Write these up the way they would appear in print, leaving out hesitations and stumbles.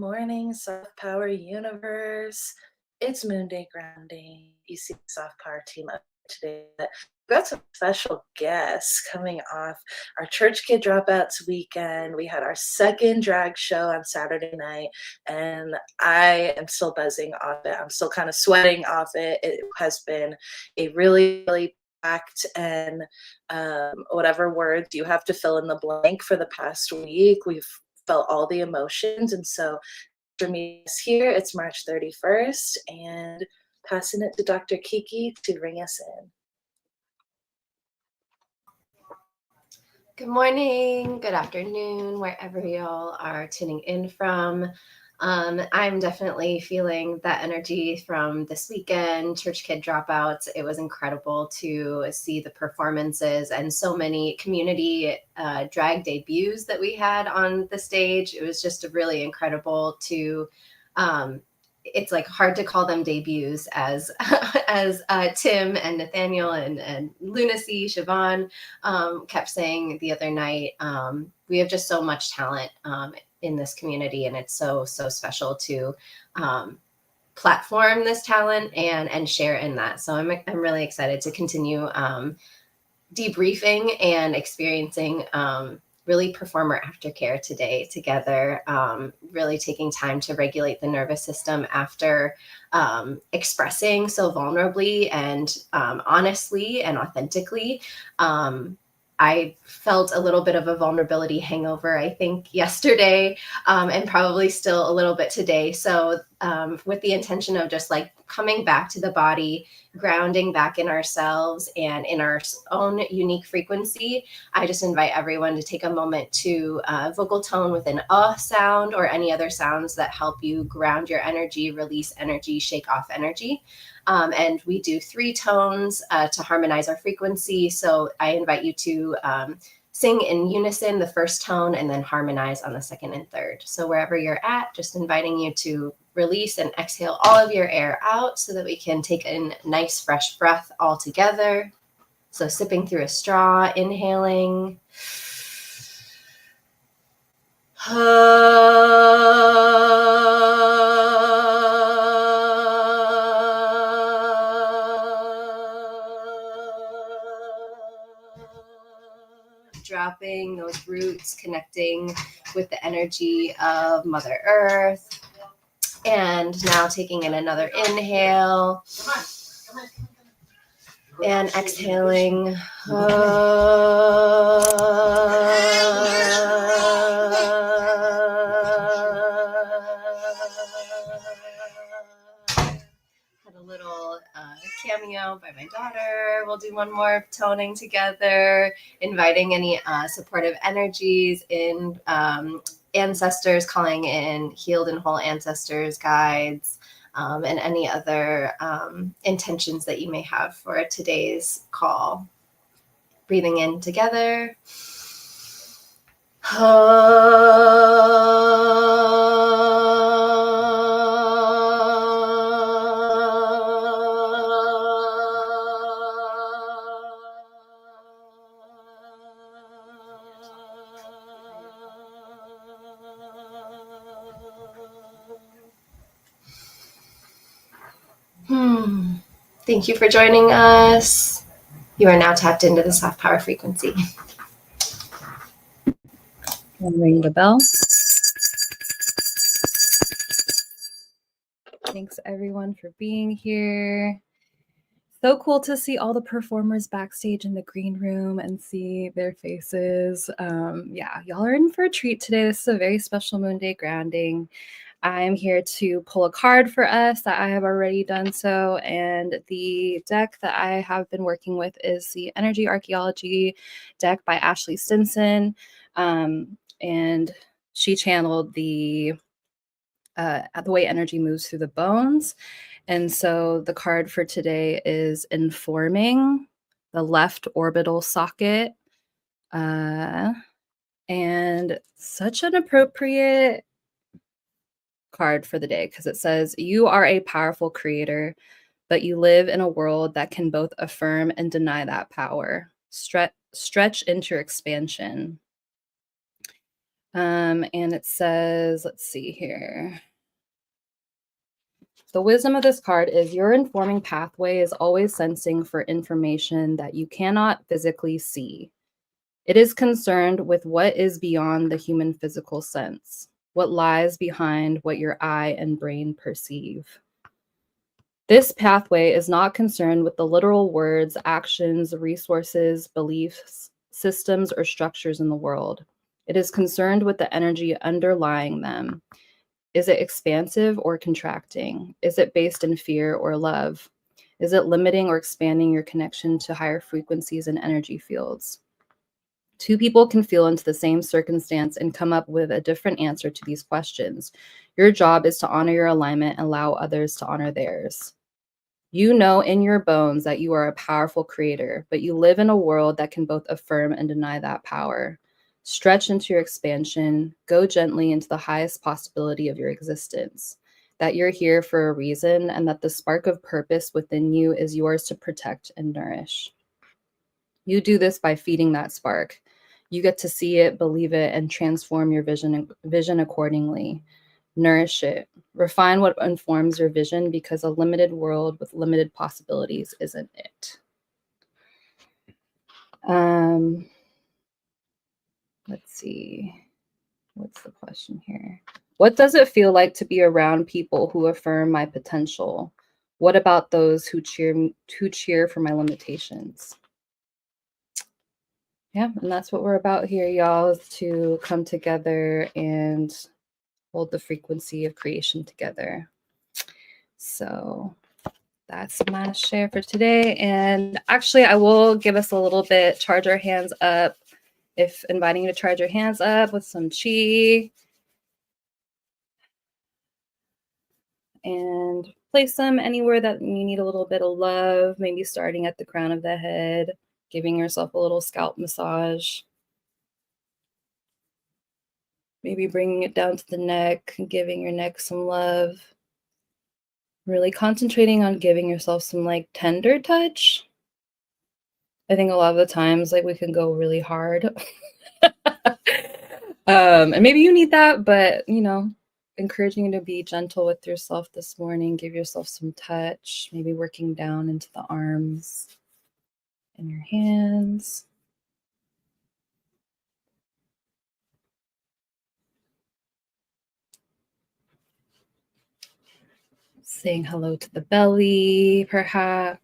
morning, Soft Power Universe. It's Moon Day Grounding. You see the Soft Power team up today. We've got some special guests coming off our Church Kid Dropouts weekend. We had our second drag show on Saturday night, and I am still buzzing off it. I'm still kind of sweating off it. It has been a really packed and whatever words you have to fill in the blank for the past week. We've felt all the emotions. And so for me this here, it's March 31st, and passing it to Dr. Kiki to bring us in. Good morning, good afternoon, wherever y'all are tuning in from. I'm definitely feeling that energy from this weekend, Church Kid Dropouts. It was incredible to see the performances and so many community drag debuts that we had on the stage. It was just really incredible to it's like hard to call them debuts as Tim and Nathaniel and Lunacy, Siobhan kept saying the other night. We have just so much talent in this community, and it's so special to platform this talent and share in that. So I'm really excited to continue debriefing and experiencing really performer aftercare today together, really taking time to regulate the nervous system after expressing so vulnerably and honestly and authentically. I felt a little bit of a vulnerability hangover, I think, yesterday, and probably still a little bit today. So with the intention of just like coming back to the body, grounding back in ourselves and in our own unique frequency, I just invite everyone to take a moment to vocal tone with an sound or any other sounds that help you ground your energy, release energy, shake off energy. And we do 3 tones to harmonize our frequency. So I invite you to sing in unison the first tone and then harmonize on the second and third. So wherever you're at, just inviting you to release and exhale all of your air out so that we can take a nice fresh breath all together. So sipping through a straw, inhaling. Dropping those roots, connecting with the energy of Mother Earth. And now taking in another inhale. And exhaling. Had a little cameo by my daughter. We'll do one more toning together, inviting any supportive energies in ancestors, calling in healed and whole ancestors, guides, and any other intentions that you may have for today's call. Breathing in together. Thank you for joining us. You are now tapped into the soft power frequency. I'll ring the bell. Thanks everyone for being here. So cool to see all the performers backstage in the green room and see their faces. Yeah, y'all are in for a treat today. This is a very special Moon Day grounding. I'm here to pull a card for us that I have already done so. And the deck that I have been working with is the Energy Archaeology deck by Ashley Stinson. And she channeled the way energy moves through the bones. And so the card for today is Informing the Left Orbital Socket. And such an appropriate card for the day because it says, you are a powerful creator, but you live in a world that can both affirm and deny that power. Stretch into expansion. And it says, let's see here. The wisdom of this card is your informing pathway is always sensing for information that you cannot physically see. It is concerned with what is beyond the human physical sense, what lies behind what your eye and brain perceive. This pathway is not concerned with the literal words, actions, resources, beliefs, systems, or structures in the world. It is concerned with the energy underlying them. Is it expansive or contracting? Is it based in fear or love? Is it limiting or expanding your connection to higher frequencies and energy fields? Two people can feel into the same circumstance and come up with a different answer to these questions. Your job is to honor your alignment and allow others to honor theirs. You know in your bones that you are a powerful creator, but you live in a world that can both affirm and deny that power. Stretch into your expansion, go gently into the highest possibility of your existence, that you're here for a reason and that the spark of purpose within you is yours to protect and nourish. You do this by feeding that spark. You get to see it, believe it, and transform your vision accordingly. Nourish it. Refine what informs your vision because a limited world with limited possibilities isn't it. Let's see. What's the question here? What does it feel like to be around people who affirm my potential? What about those who cheer for my limitations? Yeah, and that's what we're about here, y'all, is to come together and hold the frequency of creation together. So that's my share for today. And actually, I will give us a little bit, charge our hands up. If inviting you to charge your hands up with some chi. And place them anywhere that you need a little bit of love, maybe starting at the crown of the head, giving yourself a little scalp massage. Maybe bringing it down to the neck and giving your neck some love. Really concentrating on giving yourself some like tender touch. I think a lot of the times like we can go really hard. And maybe you need that, but you know, encouraging you to be gentle with yourself this morning. Give yourself some touch, maybe working down into the arms and your hands. Saying hello to the belly, perhaps.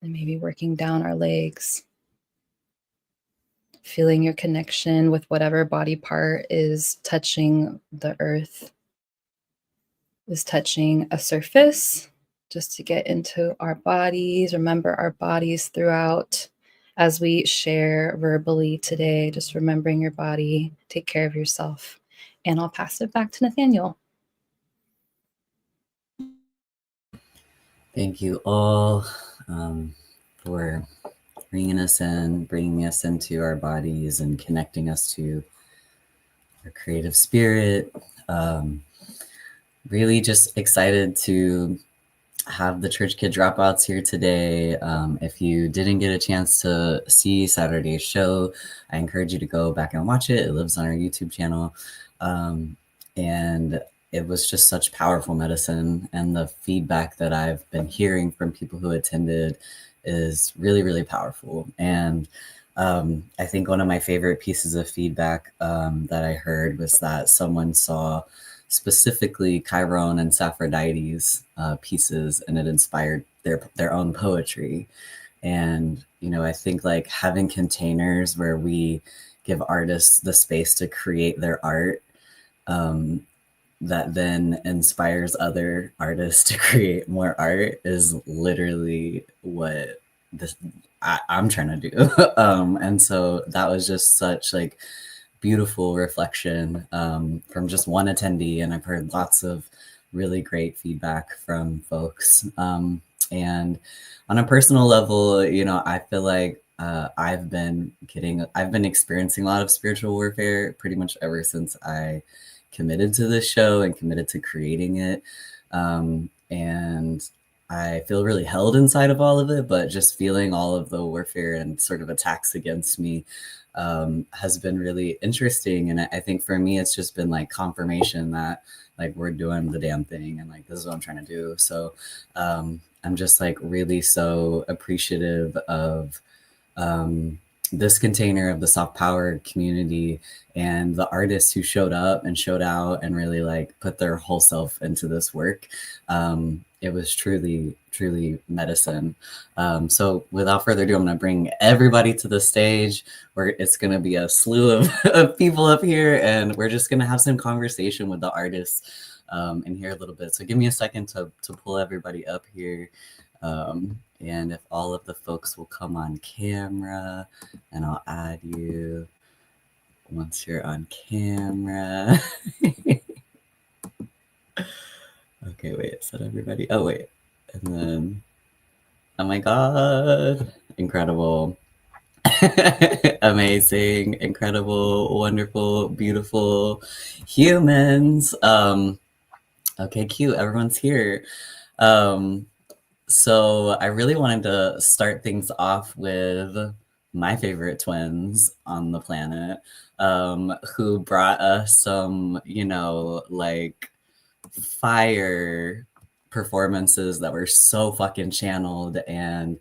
And maybe working down our legs. Feeling your connection with whatever body part is touching the earth, is touching a surface, just to get into our bodies. Remember our bodies throughout as we share verbally today, just remembering your body, take care of yourself. And I'll pass it back to Nathaniel. Thank you all for bringing us into our bodies and connecting us to our creative spirit. Really just excited to have the Church Kid Dropouts here today. If you didn't get a chance to see Saturday's show, I encourage you to go back and watch it. It lives on our YouTube channel. And it was just such powerful medicine, and the feedback that I've been hearing from people who attended is really, really powerful. And I think one of my favorite pieces of feedback that I heard was that someone saw specifically Chiron and Saphrodite's pieces, and it inspired their own poetry. And, you know, I think like having containers where we give artists the space to create their art, that then inspires other artists to create more art is literally what I'm trying to do. And so that was just such like beautiful reflection from just one attendee, and I've heard lots of really great feedback from folks. And on a personal level, you know, I feel like I've been experiencing a lot of spiritual warfare pretty much ever since I committed to this show and committed to creating it. And I feel really held inside of all of it, but just feeling all of the warfare and sort of attacks against me has been really interesting. And I think for me, it's just been like confirmation that like we're doing the damn thing and like this is what I'm trying to do. So I'm just like really so appreciative of this container of the soft power community and the artists who showed up and showed out and really like put their whole self into this work. It was truly, truly medicine. So without further ado, I'm going to bring everybody to the stage where it's going to be a slew of people up here, and we're just going to have some conversation with the artists in here a little bit. So give me a second to pull everybody up here. And if all of the folks will come on camera, and I'll add you once you're on camera. Okay, wait, is that everybody? Oh, wait. And then, oh my God, incredible. Amazing, incredible, wonderful, beautiful humans. Okay, cute. Everyone's here. So I really wanted to start things off with my favorite twins on the planet, who brought us some, you know, like fire performances that were so fucking channeled and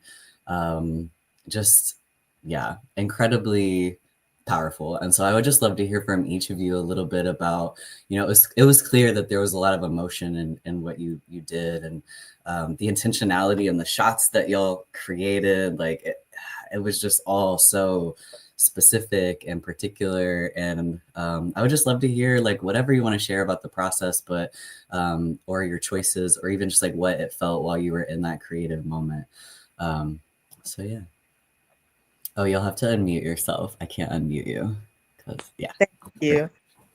just, yeah, incredibly powerful. And so I would just love to hear from each of you a little bit about, you know, it was clear that there was a lot of emotion in what you did, and the intentionality and the shots that y'all created, like it was just all so specific and particular. And I would just love to hear like whatever you want to share about the process, but or your choices, or even just like what it felt while you were in that creative moment. So yeah. Oh, you'll have to unmute yourself. I can't unmute you because yeah. Thank you.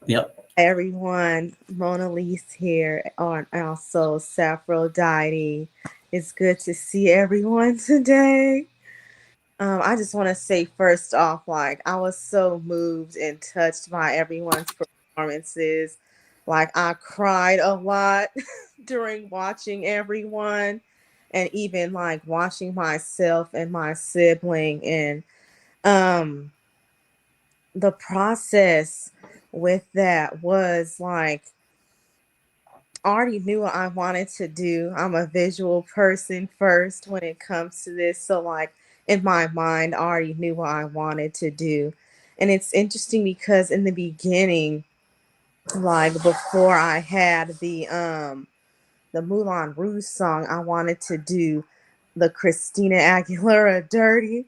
Yep. Everyone, Mona Lise here, and also Saphrodite. It's good to see everyone today. I just want to say first off, like I was so moved and touched by everyone's performances. Like I cried a lot during watching everyone, and even like watching myself and my sibling, and um the process with that was like I already knew what I wanted to do. I'm a visual person first when it comes to this. So like in my mind, I already knew what I wanted to do. And it's interesting because in the beginning, like before I had the Moulin Rouge song, I wanted to do the Christina Aguilera Dirty.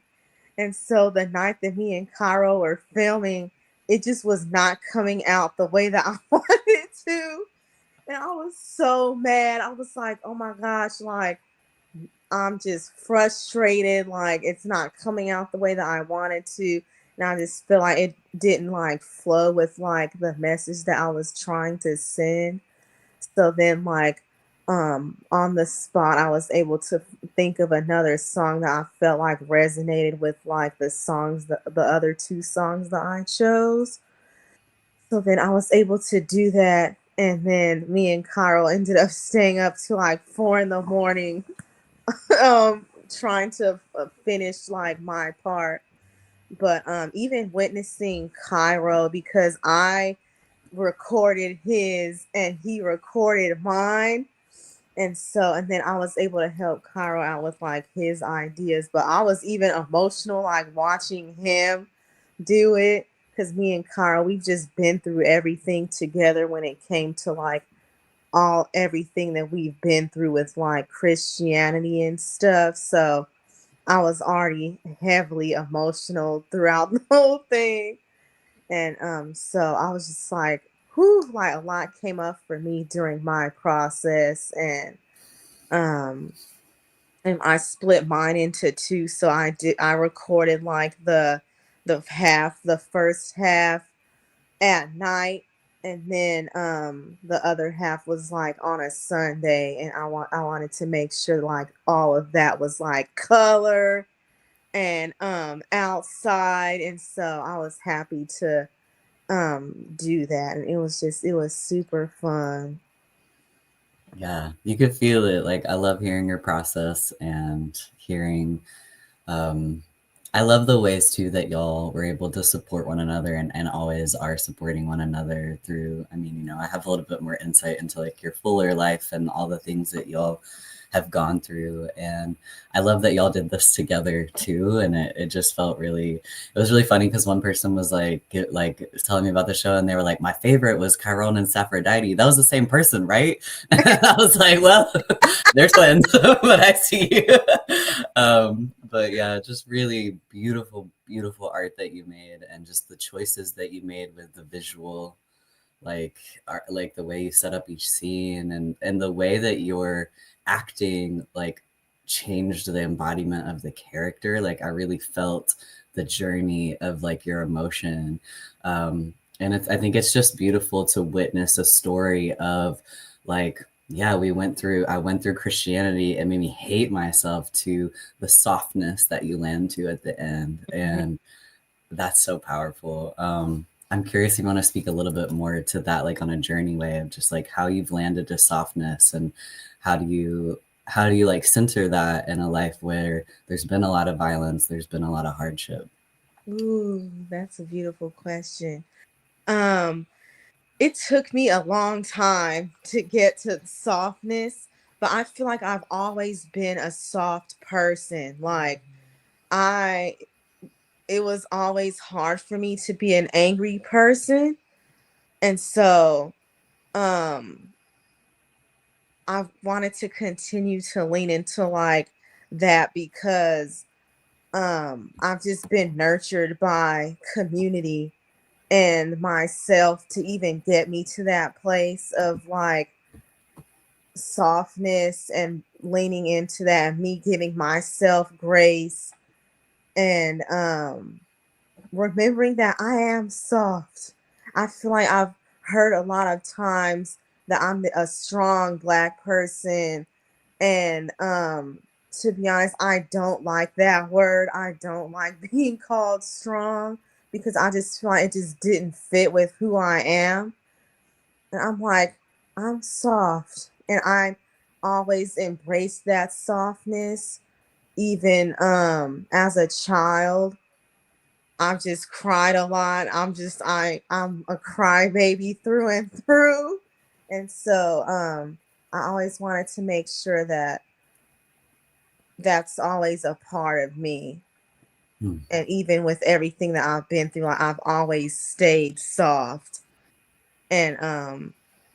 And so the night that me and Cairo were filming, it just was not coming out the way that I wanted to. And I was so mad. I was like, oh my gosh, like I'm just frustrated. Like it's not coming out the way that I wanted to. And I just feel like it didn't like flow with like the message that I was trying to send. So then like on the spot I was able to think of another song that I felt like resonated with like the other two songs that I chose. So then I was able to do that, and then me and Carl ended up staying up to like 4 in the morning trying to finish like my part. But even witnessing Cairo, because I recorded his and he recorded mine. And so, and then I was able to help Cairo out with like his ideas. But I was even emotional, like watching him do it. Because me and Cairo, we've just been through everything together when it came to like everything that we've been through with like Christianity and stuff. So I was already heavily emotional throughout the whole thing. And so I was just like, whew, like a lot came up for me during my process. Um and I split mine into two. So I recorded like the first half at night, and then the other half was like on a Sunday, and I wanted to make sure like all of that was like color and outside, and so I was happy to do that, and it was super fun. Yeah, you could feel it. Like I love hearing your process and hearing I love the ways too that y'all were able to support one another and always are supporting one another through, I mean, I have a little bit more insight into like your fuller life and all the things that y'all have gone through. And I love that y'all did this together too. And it just felt really, it was really funny because one person was like telling me about the show and they were like, my favorite was Chiron and Saphrodite. That was the same person, right? I was like, well, they're twins, but I see you. But yeah, just really beautiful, beautiful art that you made, and just the choices that you made with the visual, like art, like the way you set up each scene, and the way that you're acting, like changed the embodiment of the character. Like I really felt the journey of like your emotion, and I think it's just beautiful to witness a story of like, yeah, I went through Christianity. It made me hate myself, to the softness that you land to at the end. And that's so powerful. I'm curious if you want to speak a little bit more to that, like on a journey way of just like how you've landed to softness, and how do you like center that in a life where there's been a lot of violence, there's been a lot of hardship. Ooh, that's a beautiful question. It took me a long time to get to softness, but I feel like I've always been a soft person. Like I it was always hard for me to be an angry person. And so I wanted to continue to lean into like that because I've just been nurtured by community and myself to even get me to that place of like softness and leaning into that, me giving myself grace and remembering that I am soft. I feel like I've heard a lot of times that I'm a strong Black person, and to be honest, I don't like that word. I don't like being called strong because I just feel like it just didn't fit with who I am. And I'm like, I'm soft, and I always embrace that softness. Even as a child, I've just cried a lot. I'm a crybaby through and through. And so I always wanted to make sure that that's always a part of me. Hmm. And even with everything that I've been through, I've always stayed soft. And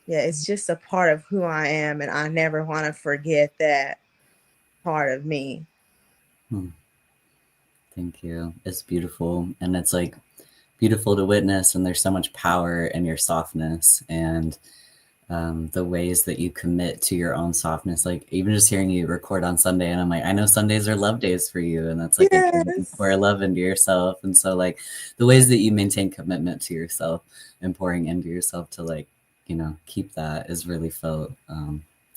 yeah, it's just a part of who I am, and I never want to forget that part of me. Hmm. Thank you. It's beautiful, and it's like beautiful to witness, and there's so much power in your softness, and the ways that you commit to your own softness. Like even just hearing you record on Sunday, and I'm like, I know Sundays are love days for you, and that's like a giving Yes. pour love into yourself. And so like the ways that you maintain commitment to yourself and pouring into yourself to like, keep that is really felt.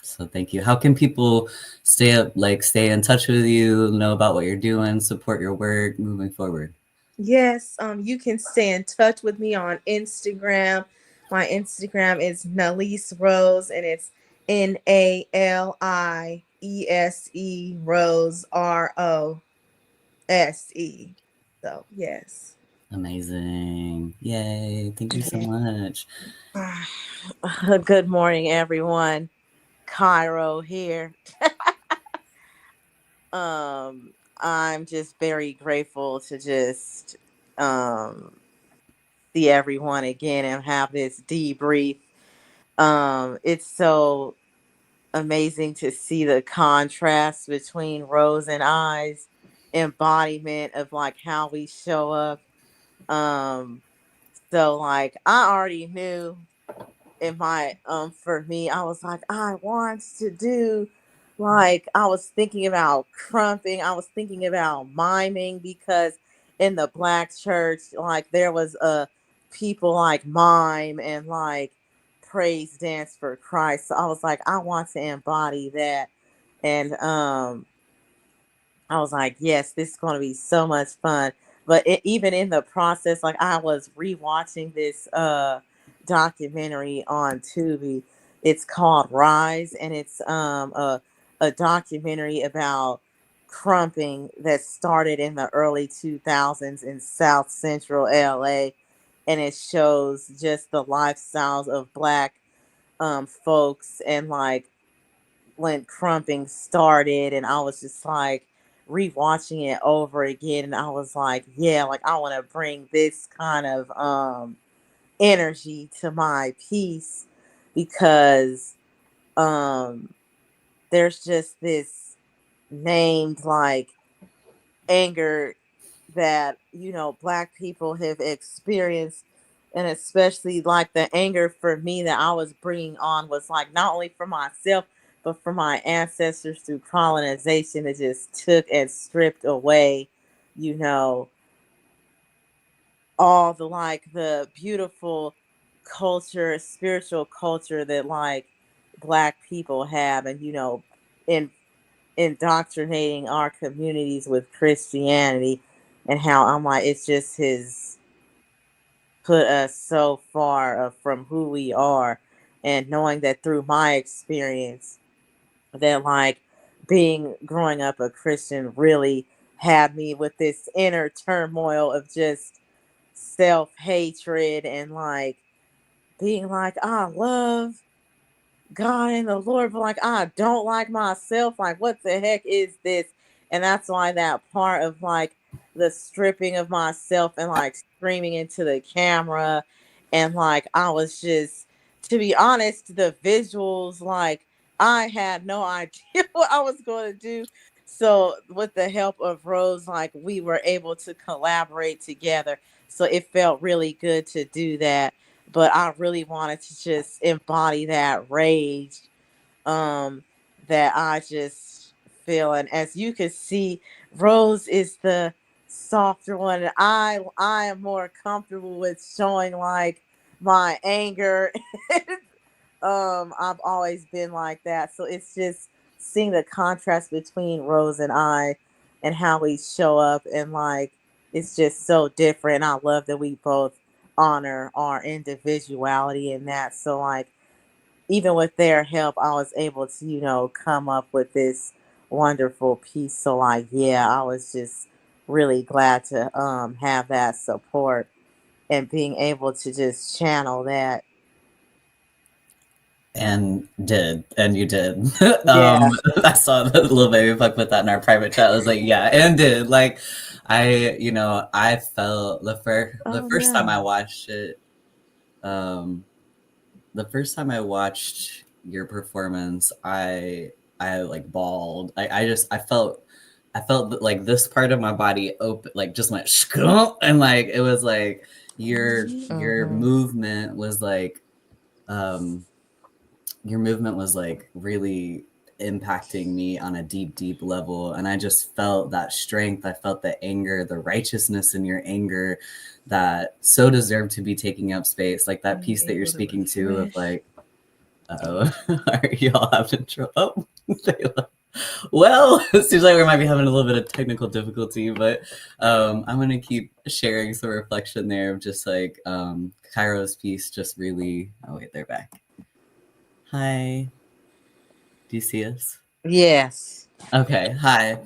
So thank you. How can people stay in touch with you, know about what you're doing, support your work moving forward? Yes, you can stay in touch with me on Instagram. My Instagram is Nalise Rose, and it's Naliese Rose Rose. So yes. Amazing. Yay. Thank you so much. Good morning, everyone. Cairo here. I'm just very grateful to just see everyone again and have this debrief. It's so amazing to see the contrast between Rose and I's embodiment of like how we show up. Um, so like I already knew in my for me, I was like, I want to do like I was thinking about crumping, I was thinking about miming because in the Black church, like there was a people like mime and like praise dance for Christ. So I was like, I want to embody that. And I was like, yes, this is going to be so much fun. But even in the process, like I was rewatching this documentary on Tubi. It's called Rise, and it's a documentary about crumping that started in the early 2000s in South Central LA, and it shows just the lifestyles of Black folks, and like when crumping started, and I was just like rewatching it over again, and I was like, yeah, like I want to bring this kind of energy to my piece, because um there's just this named like anger that, you know, Black people have experienced, and especially like the anger for me that I was bringing on was like not only for myself but for my ancestors through colonization that just took and stripped away, you know, all the like the beautiful culture, spiritual culture that like Black people have, and you know, in indoctrinating our communities with Christianity, and how I'm like, it's just his put us so far from who we are, and knowing that through my experience, that like being growing up a Christian really had me with this inner turmoil of just self hatred, and like being like, I love God and the Lord, but like I don't like myself. Like, what the heck is this? And that's why that part of like the stripping of myself and like screaming into the camera, and like I was just, to be honest, the visuals, like I had no idea what I was going to do. So with the help of Rose, like we were able to collaborate together. So it felt really good to do that, but I really wanted to just embody that rage um that I just feel. And as you can see, Rose is the softer one, and I am more comfortable with showing like my anger. I've always been like that. So it's just seeing the contrast between Rose and I, and how we show up, and like it's just so different. I love that we both honor our individuality in that. So like even with their help, I was able to, you know, come up with this wonderful piece. So like, yeah, I was just really glad to have that support, and being able to just channel that. And you did. Yeah. I saw the little baby Puck put that in our private chat. I was like, yeah, and did. Like, I felt the Oh first time I no. watched it, um, the first time I watched your performance, I like bawled. I felt that, like this part of my body open, like just went shkunk, and like it was like your Mm-hmm. movement was like um your movement was like really impacting me on a deep, deep level. And I just felt that strength. I felt the anger, the righteousness in your anger that so deserved to be taking up space. Like that piece that you're Able to speaking to of refresh. like, oh, are y'all having trouble? Oh, well, it seems like we might be having a little bit of technical difficulty, but I'm going to keep sharing some reflection there of just like Cairo's piece just really, oh wait, they're back. Hi. Do you see us? Yes. Okay, hi.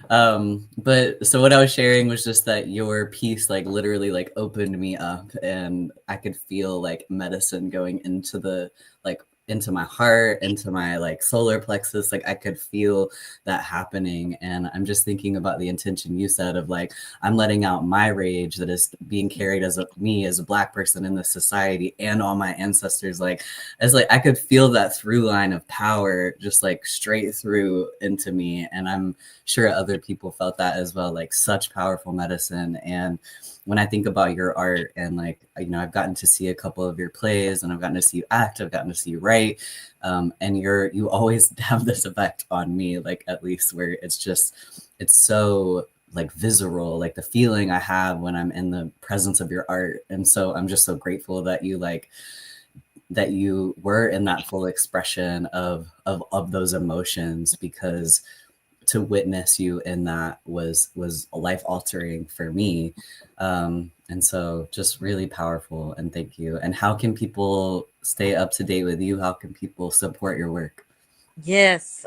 But so what I was sharing was just that your piece like literally like opened me up, and I could feel like medicine going into the like into my heart, into my like solar plexus. Like I could feel that happening. And I'm just thinking about the intention you said of like, I'm letting out my rage that is being carried as me as a Black person in this society and all my ancestors. Like it's like I could feel that through line of power just like straight through into me. And I'm sure other people felt that as well, like such powerful medicine. And when I think about your art, and like, I've gotten to see a couple of your plays, and I've gotten to see you act, I've gotten to see you write, and you always have this effect on me, like at least where it's so like visceral, like the feeling I have when I'm in the presence of your art. And so I'm just so grateful that you were in that full expression of those emotions, because to witness you in that was life altering for me. And so just really powerful, and thank you. And how can people stay up to date with you? How can people support your work? Yes,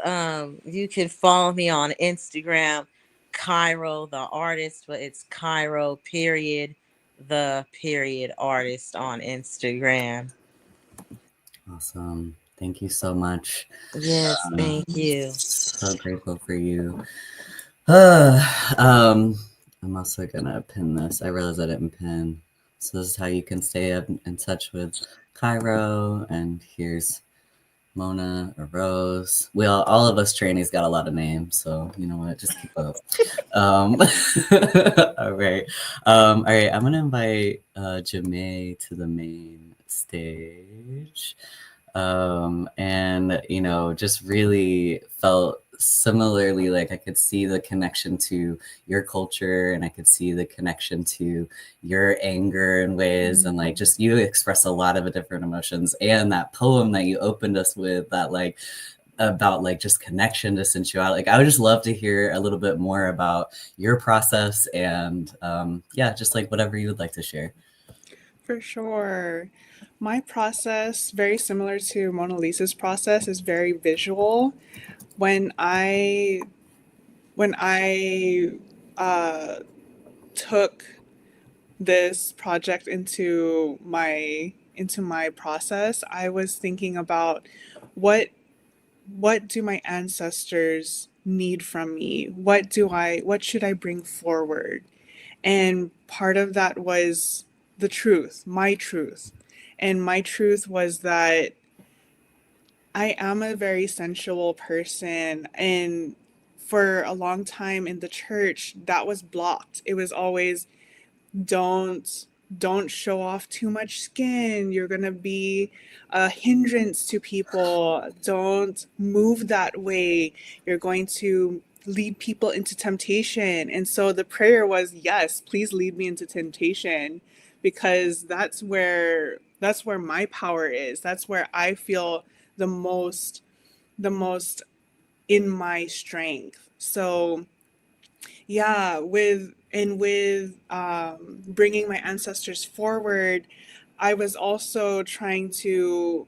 you can follow me on Instagram, Cairo the artist, but it's Cairo period the period artist on Instagram. Awesome. Thank you so much. Yes, thank you. So grateful for you. I'm also gonna pin this. I realized I didn't pin. So this is how you can stay up in touch with Cairo. And here's Mona or Rose. All of us trainees got a lot of names, so you know what? Just keep up. All right. All right. I'm gonna invite Jamae to the main stage. And just really felt similarly, like I could see the connection to your culture, and I could see the connection to your anger in ways, and like just you express a lot of different emotions. And that poem that you opened us with, that like about like just connection to sensuality, like I would just love to hear a little bit more about your process, and yeah, just like whatever you would like to share. For sure. My process, very similar to Mona Lisa's process, is very visual. When I when I took this project into my process, I was thinking about what what do my ancestors need from me? What should I bring forward? And part of that was the truth, my truth. And my truth was that I am a very sensual person. And for a long time in the church, that was blocked. It was always don't don't show off too much skin. You're going to be a hindrance to people. Don't move that way. You're going to lead people into temptation. And so the prayer was, yes, please lead me into temptation, because that's where my power is. That's where I feel the most in my strength. So yeah, with bringing my ancestors forward, I was also trying to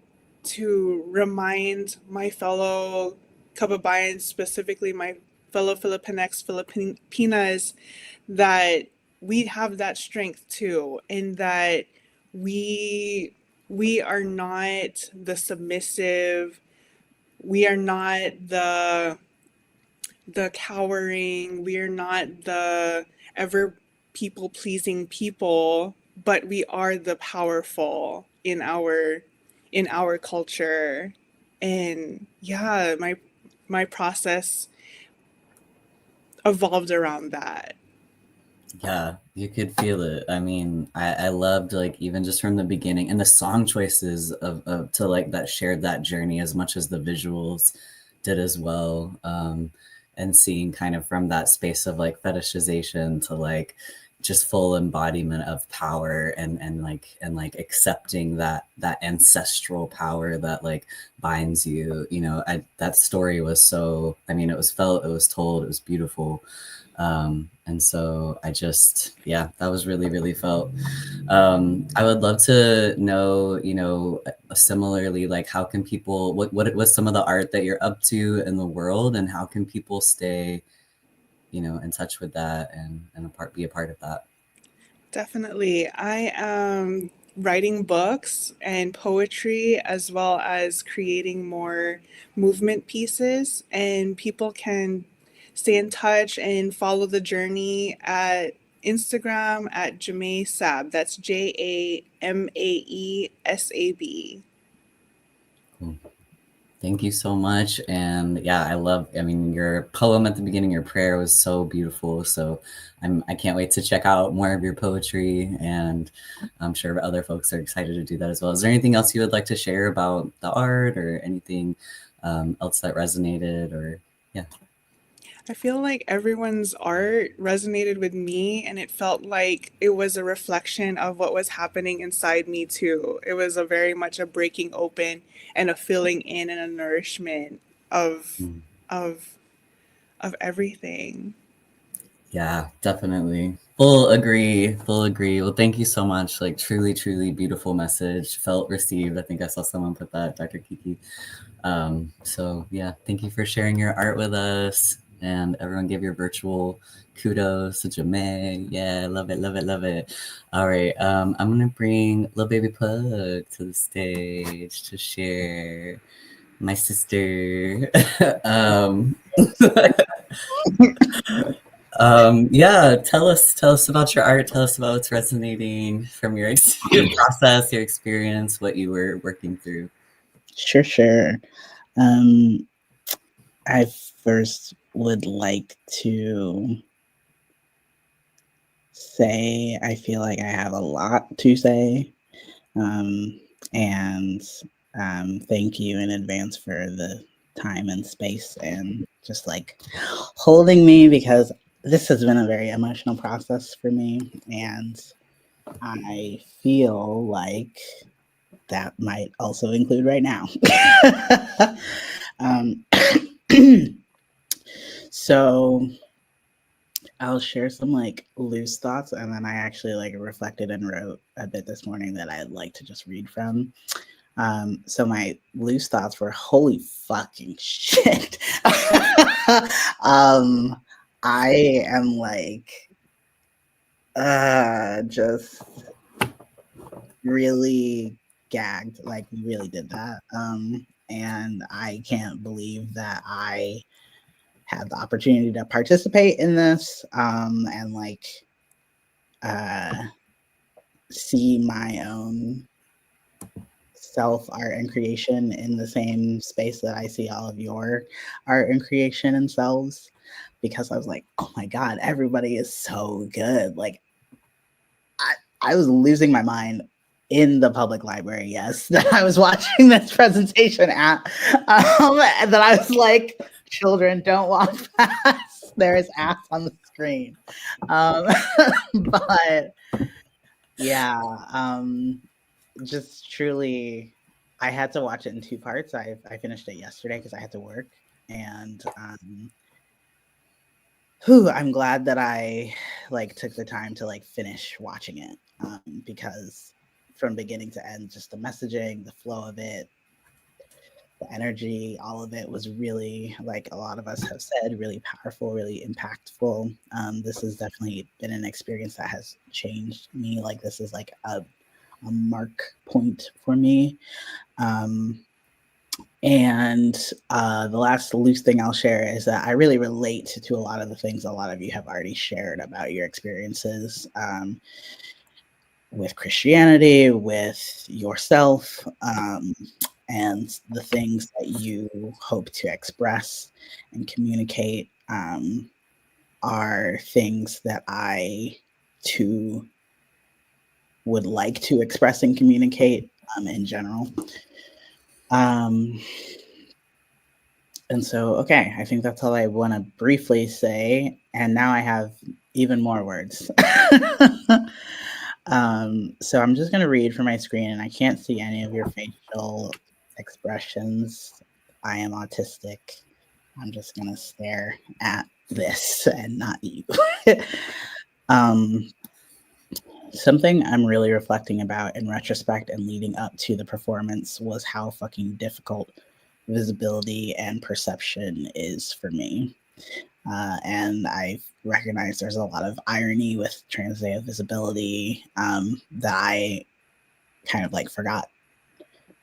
remind my fellow Kababayans, specifically my fellow Filipinx Filipinas, that we have that strength too, and that we we are not the submissive, we are not the cowering, we're not the ever people pleasing people, but we are the powerful in our culture. And yeah, my process evolved around that. Yeah, you could feel it. I mean, I loved like even just from the beginning, and the song choices of to like that shared that journey as much as the visuals did as well. And seeing kind of from that space of like fetishization to like just full embodiment of power, and like accepting that ancestral power that like binds you. That story was so, I mean, it was felt, it was told, it was beautiful. And so yeah, that was really, really felt. I would love to know, similarly, like how can people, what's some of the art that you're up to in the world, and how can people stay, in touch with that, and be a part of that? Definitely. I am writing books and poetry, as well as creating more movement pieces, and people can stay in touch and follow the journey at Instagram at Jamae Sab. That's JAMAESAB. Cool. Thank you so much. And yeah, I mean, your poem at the beginning, your prayer was so beautiful. So I can't wait to check out more of your poetry, and I'm sure other folks are excited to do that as well. Is there anything else you would like to share about the art, or anything else that resonated, or yeah? I feel like everyone's art resonated with me, and it felt like it was a reflection of what was happening inside me too. It was a very much a breaking open and a filling in and a nourishment of Mm. of of everything. Yeah, definitely. Full agree. Full agree. Well, thank you so much. Like, truly, truly beautiful message. Felt received. I think I saw someone put that, Dr. Kiki. So yeah, thank you for sharing your art with us. And everyone give your virtual kudos to Jamae. Yeah, love it, love it, love it. All right. I'm gonna bring Lil Baby Pug to the stage to share. My sister. Yeah, tell us about your art. Tell us about what's resonating from your process, your experience, what you were working through. Sure. Um, I first would like to say I feel like I have a lot to say. And thank you in advance for the time and space and just like holding me, because this has been a very emotional process for me. And I feel like that might also include right now. um, so I'll share some like loose thoughts, and then I actually like reflected and wrote a bit this morning that I'd like to just read from. So my loose thoughts were, holy fucking shit. I am like just really gagged. Like, we really did that. And I can't believe that I had the opportunity to participate in this, and like see my own self art and creation in the same space that I see all of your art and creation and selves, because I was like, oh my God, everybody is so good. Like, I was losing my mind in the public library, yes, that I was watching this presentation at, that I was like, children, don't walk past. There is ass on the screen. But yeah, just truly, I had to watch it in 2 parts. I finished it yesterday because I had to work, and I'm glad that I like took the time to like finish watching it, because from beginning to end, just the messaging, the flow of it, the energy, all of it was really, like a lot of us have said, really powerful, really impactful. This has definitely been an experience that has changed me. Like, this is like a mark point for me. And the last loose thing I'll share is that I really relate to a lot of the things a lot of you have already shared about your experiences, with Christianity, with yourself, and the things that you hope to express and communicate, are things that I too would like to express and communicate, in general. And so, okay, I think that's all I want to briefly say. And now I have even more words. So I'm just going to read from my screen, and I can't see any of your facial expressions. I am autistic. I'm just going to stare at this and not you. Something I'm really reflecting about in retrospect and leading up to the performance was how fucking difficult visibility and perception is for me. And I recognize there's a lot of irony with translative visibility, that I kind of like forgot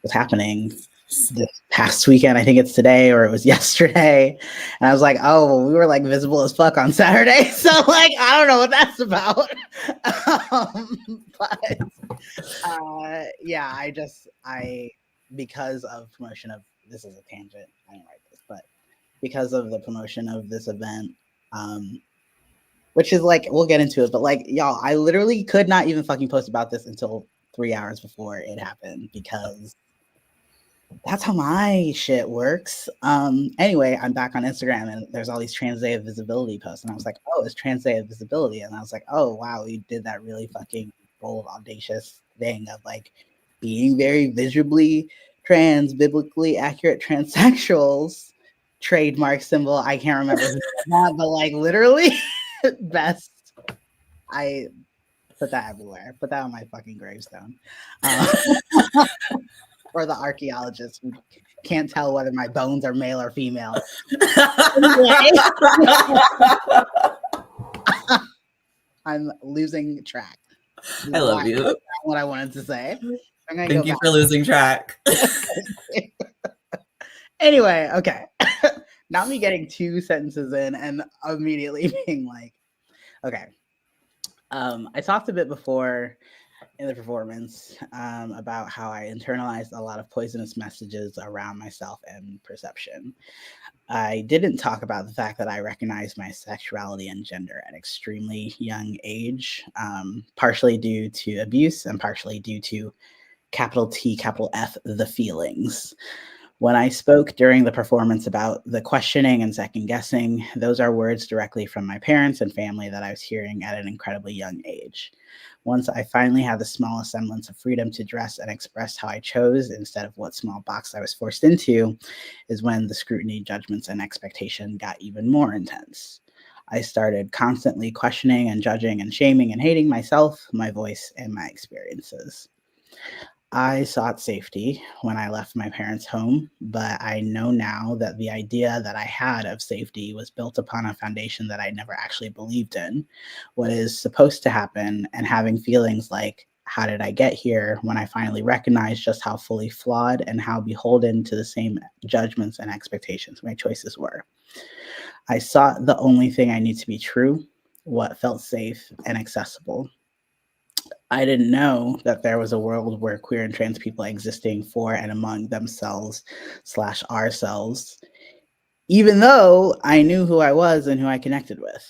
was happening this past weekend. I think it's today or it was yesterday. And I was like, oh, well, we were like visible as fuck on Saturday. So like, I don't know what that's about. But yeah, because of promotion of, this is a tangent, I didn't write this, but because of the promotion of this event, which is like, we'll get into it, but like, y'all, I literally could not even fucking post about this until 3 hours before it happened, because that's how my shit works. Anyway, I'm back on Instagram, and there's all these translative visibility posts, and I was like, oh, it's translative visibility. And I was like, oh wow, we did that really fucking bold, audacious thing of like being very visibly trans, biblically accurate transsexuals, trademark symbol. I can't remember who did that, but like literally. best. I put that everywhere. Put that on my fucking gravestone. Or the archaeologist who can't tell whether my bones are male or female. Anyway. I'm losing track. I love you. That's not what I wanted to say. Thank you for losing track. Anyway, okay. Not me getting 2 sentences in and immediately being like, okay. I talked a bit before in the performance about how I internalized a lot of poisonous messages around myself and perception. I didn't talk about the fact that I recognized my sexuality and gender at an extremely young age, partially due to abuse and partially due to capital T, capital F, the feelings. When I spoke during the performance about the questioning and second guessing, those are words directly from my parents and family that I was hearing at an incredibly young age. Once I finally had the smallest semblance of freedom to dress and express how I chose instead of what small box I was forced into, is when the scrutiny, judgments, and expectation got even more intense. I started constantly questioning and judging and shaming and hating myself, my voice, and my experiences. I sought safety when I left my parents' home, but I know now that the idea that I had of safety was built upon a foundation that I never actually believed in. What is supposed to happen, and having feelings like, how did I get here, when I finally recognized just how fully flawed and how beholden to the same judgments and expectations my choices were. I sought the only thing I knew to be true, what felt safe and accessible. I didn't know that there was a world where queer and trans people existing for and among themselves / ourselves, even though I knew who I was and who I connected with.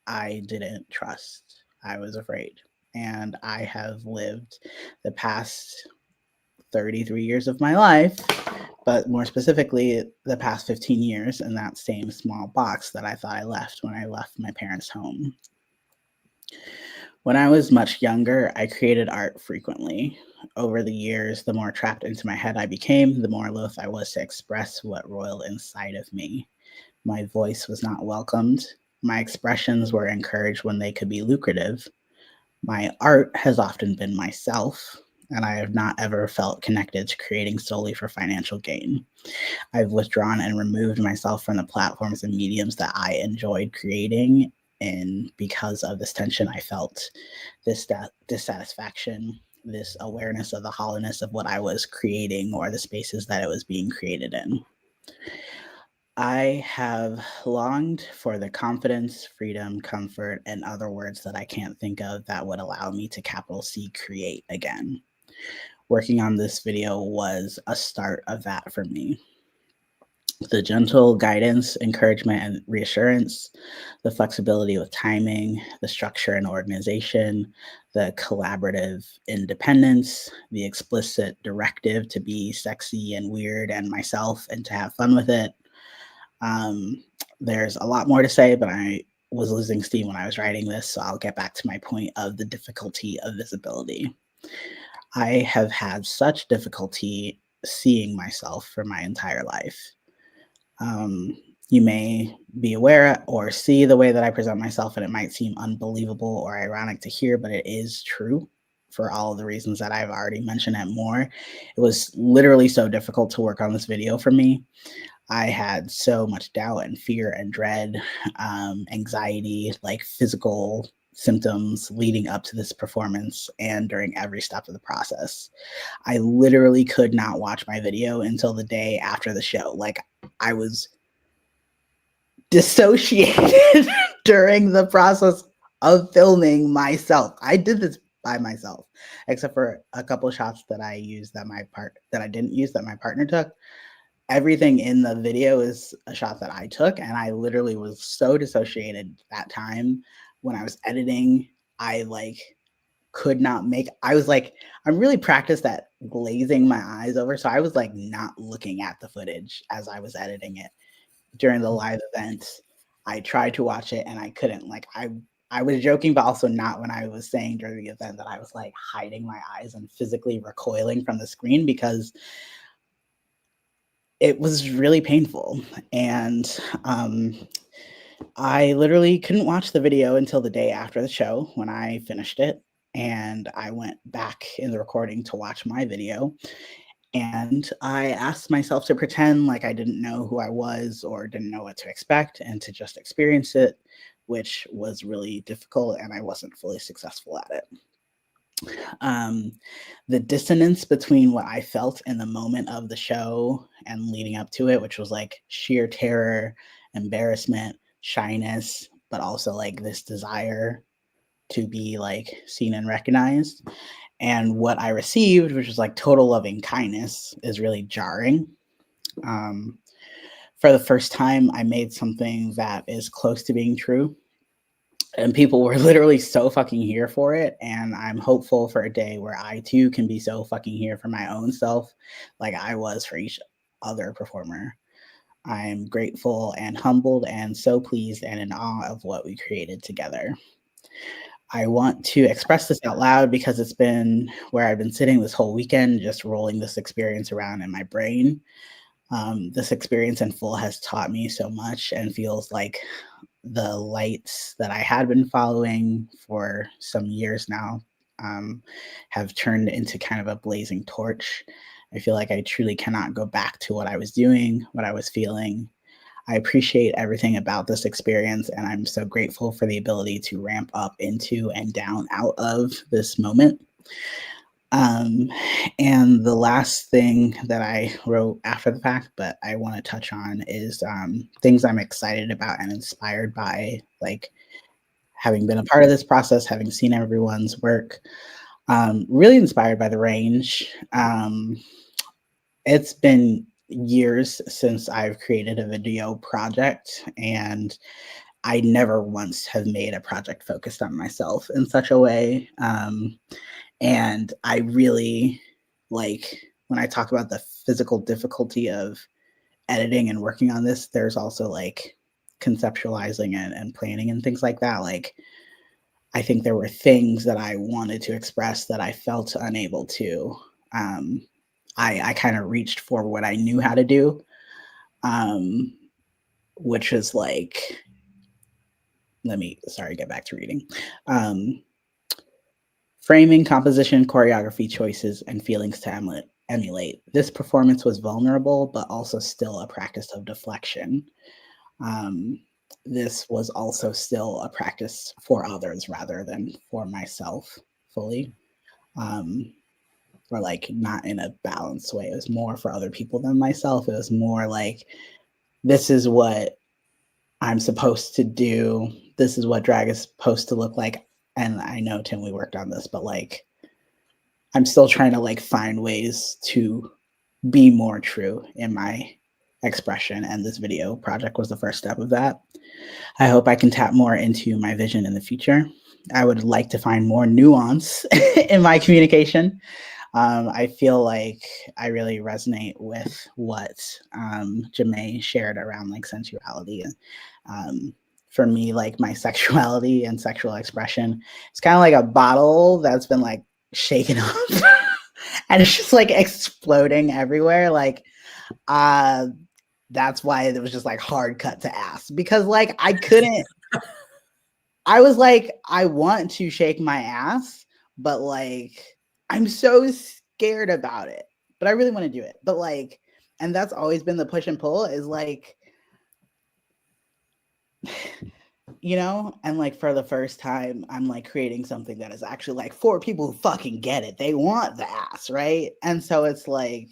I didn't trust. I was afraid. And I have lived the past 33 years of my life, but more specifically, the past 15 years in that same small box that I thought I left when I left my parents' home. When I was much younger, I created art frequently. Over the years, the more trapped into my head I became, the more loath I was to express what roiled inside of me. My voice was not welcomed. My expressions were encouraged when they could be lucrative. My art has often been myself, and I have not ever felt connected to creating solely for financial gain. I've withdrawn and removed myself from the platforms and mediums that I enjoyed creating, and because of this tension, I felt this dissatisfaction, this awareness of the hollowness of what I was creating or the spaces that it was being created in. I have longed for the confidence, freedom, comfort, and other words that I can't think of that would allow me to capital C create again. Working on this video was a start of that for me. The gentle guidance, encouragement, and reassurance, the flexibility with timing, the structure and organization, the collaborative independence, the explicit directive to be sexy and weird and myself and to have fun with it. There's a lot more to say, but I was losing steam when I was writing this, so I'll get back to my point of the difficulty of visibility. I have had such difficulty seeing myself for my entire life. You may be aware or see the way that I present myself, and it might seem unbelievable or ironic to hear, but it is true for all of the reasons that I've already mentioned and more. It was literally so difficult to work on this video for me. I had so much doubt and fear and dread, anxiety, like physical symptoms leading up to this performance and during every step of the process. I literally could not watch my video until the day after the show. Like, I was dissociated during the process of filming myself. I did this by myself, except for a couple of shots that I used that I didn't use that my partner took. Everything in the video is a shot that I took, and I literally was so dissociated that time when I was editing. I could not make, I was like, I'm really practiced at glazing my eyes over, so I was like not looking at the footage as I was editing it. During the live events, I tried to watch it and I couldn't. Like, I was joking, but also not, when I was saying during the event that I was like hiding my eyes and physically recoiling from the screen because it was really painful. And I literally couldn't watch the video until the day after the show when I finished it. And I went back in the recording to watch my video. And I asked myself to pretend like I didn't know who I was or didn't know what to expect and to just experience it, which was really difficult and I wasn't fully successful at it. The dissonance between what I felt in the moment of the show and leading up to it, which was like sheer terror, embarrassment, shyness, but also like this desire to be like seen and recognized. And what I received, which was like total loving kindness, is really jarring. Um, for the first time, I made something that is close to being true. And people were literally so fucking here for it. And I'm hopeful for a day where I too can be so fucking here for my own self, like I was for each other performer. I'm grateful and humbled and so pleased and in awe of what we created together. I want to express this out loud because it's been where I've been sitting this whole weekend, just rolling this experience around in my brain. This experience in full has taught me so much and feels like the lights that I had been following for some years now have turned into kind of a blazing torch. I feel like I truly cannot go back to what I was doing, what I was feeling. I appreciate everything about this experience, and I'm so grateful for the ability to ramp up into and down out of this moment. And the last thing that I wrote after the fact, but I want to touch on is things I'm excited about and inspired by, like having been a part of this process, having seen everyone's work, really inspired by the range. It's been years since I've created a video project, and I never once have made a project focused on myself in such a way. And I really like when I talk about the physical difficulty of editing and working on this, there's also like conceptualizing and planning and things like that. Like, I think there were things that I wanted to express that I felt unable to. I kind of reached for what I knew how to do, which is like, get back to reading. Framing, composition, choreography choices, and feelings to emulate. This performance was vulnerable, but also still a practice of deflection. This was also still a practice for others rather than for myself fully. Or like not in a balanced way. It was more for other people than myself. It was more like, this is what I'm supposed to do. This is what drag is supposed to look like. And I know, Tim, we worked on this, but like, I'm still trying to like find ways to be more true in my expression. And this video project was the first step of that. I hope I can tap more into my vision in the future. I would like to find more nuance in my communication. I feel like I really resonate with what Jamae shared around like sensuality. And for me, like my sexuality and sexual expression, it's kind of like a bottle that's been like shaken up and it's just like exploding everywhere. Like, that's why it was just like hard cut to ass, because like I couldn't, I was like, I want to shake my ass, but like, I'm so scared about it, but I really want to do it. But like, and that's always been the push and pull is like, you know, and like for the first time, I'm like creating something that is actually like for people who fucking get it. They want the ass, right? And so it's like,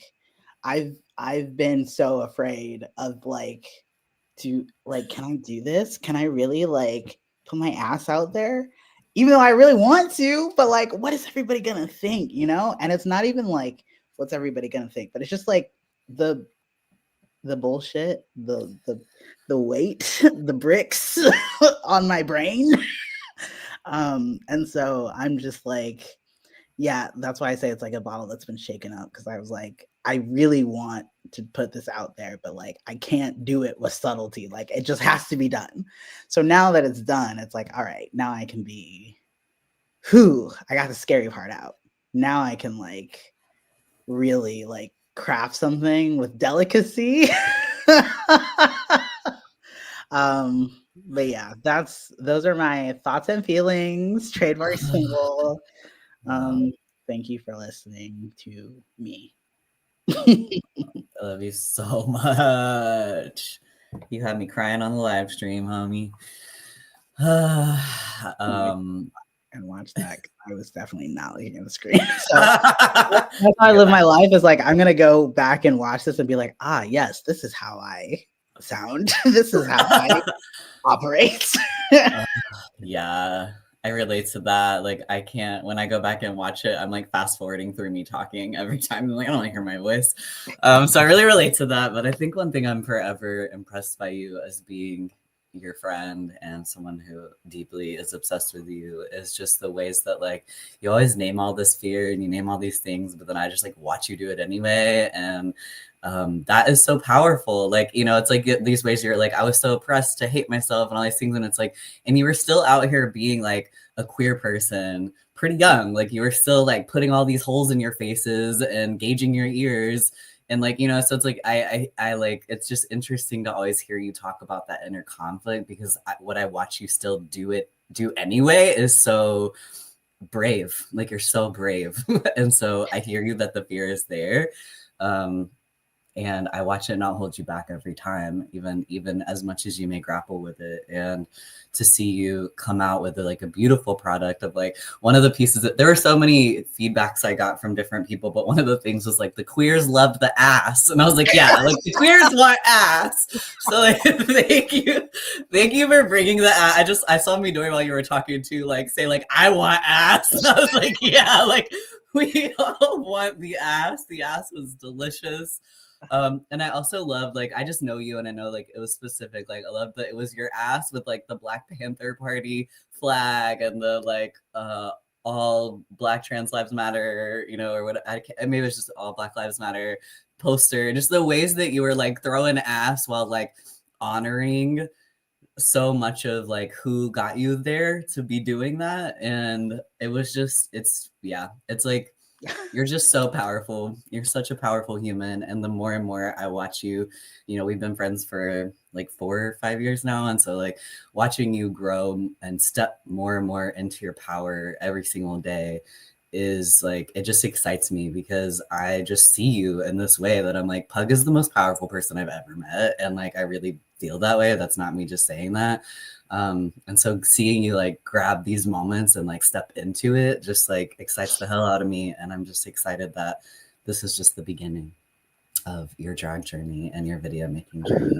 I've been so afraid of like, can I do this? Can I really like put my ass out there? Even though I really want to, but like, what is everybody gonna think, you know? And it's not even like what's everybody gonna think, but it's just like the bullshit, the weight, the bricks on my brain. And so I'm just like, yeah, that's why I say it's like a bottle that's been shaken up, because I was like, I really want to put this out there, but like I can't do it with subtlety. Like it just has to be done. So now that it's done, it's like, all right, now I can be, I got the scary part out. Now I can like really like craft something with delicacy. But yeah, those are my thoughts and feelings. Trademark single. Wow. Thank you for listening to me. I love you so much. You had me crying on the live stream, homie. And watch that. I was definitely not looking at the screen. So that's how I live my life. Is like I'm gonna go back and watch this and be like, ah, yes, this is how I sound. This is how I operate. Yeah, I relate to that. Like, I can't, when I go back and watch it, I'm like fast forwarding through me talking every time. I'm like, I don't like hear my voice. So I really relate to that. But I think one thing I'm forever impressed by you as being your friend and someone who deeply is obsessed with you is just the ways that like you always name all this fear and you name all these things, but then I just like watch you do it anyway. And that is so powerful. Like, you know, it's like these ways you're like, I was so oppressed to hate myself and all these things. And it's like, and you were still out here being like a queer person pretty young. Like you were still like putting all these holes in your faces and gauging your ears. And like, you know, so it's like, I like, it's just interesting to always hear you talk about that inner conflict because what I watch you still do anyway is so brave. Like you're so brave. And so I hear you that the fear is there. And I watch it not hold you back every time, even as much as you may grapple with it. And to see you come out with like a beautiful product of like one of the pieces that there were so many feedbacks I got from different people, but one of the things was like the queers loved the ass. And I was like, yeah, like the queers want ass. So like thank you for bringing the ass. I saw Midori while you were talking to like say like I want ass. And I was like, yeah, like we all want the ass. The ass was delicious. And I also love like I just know you and I know like it was specific. Like I love that it was your ass with like the Black Panther Party flag and the like all Black trans lives matter, you know, or what maybe it's just all Black Lives Matter poster. Just the ways that you were like throwing ass while like honoring so much of like who got you there to be doing that. And it was just it's like you're just so powerful. You're such a powerful human. And the more and more I watch you, you know, we've been friends for like 4 or 5 years now. And so like watching you grow and step more and more into your power every single day is like, it just excites me because I just see you in this way that I'm like, Pug is the most powerful person I've ever met. And like, I really feel that way. That's not me just saying that. And so seeing you like grab these moments and like step into it just like excites the hell out of me. And I'm just excited that this is just the beginning of your drag journey and your video making journey.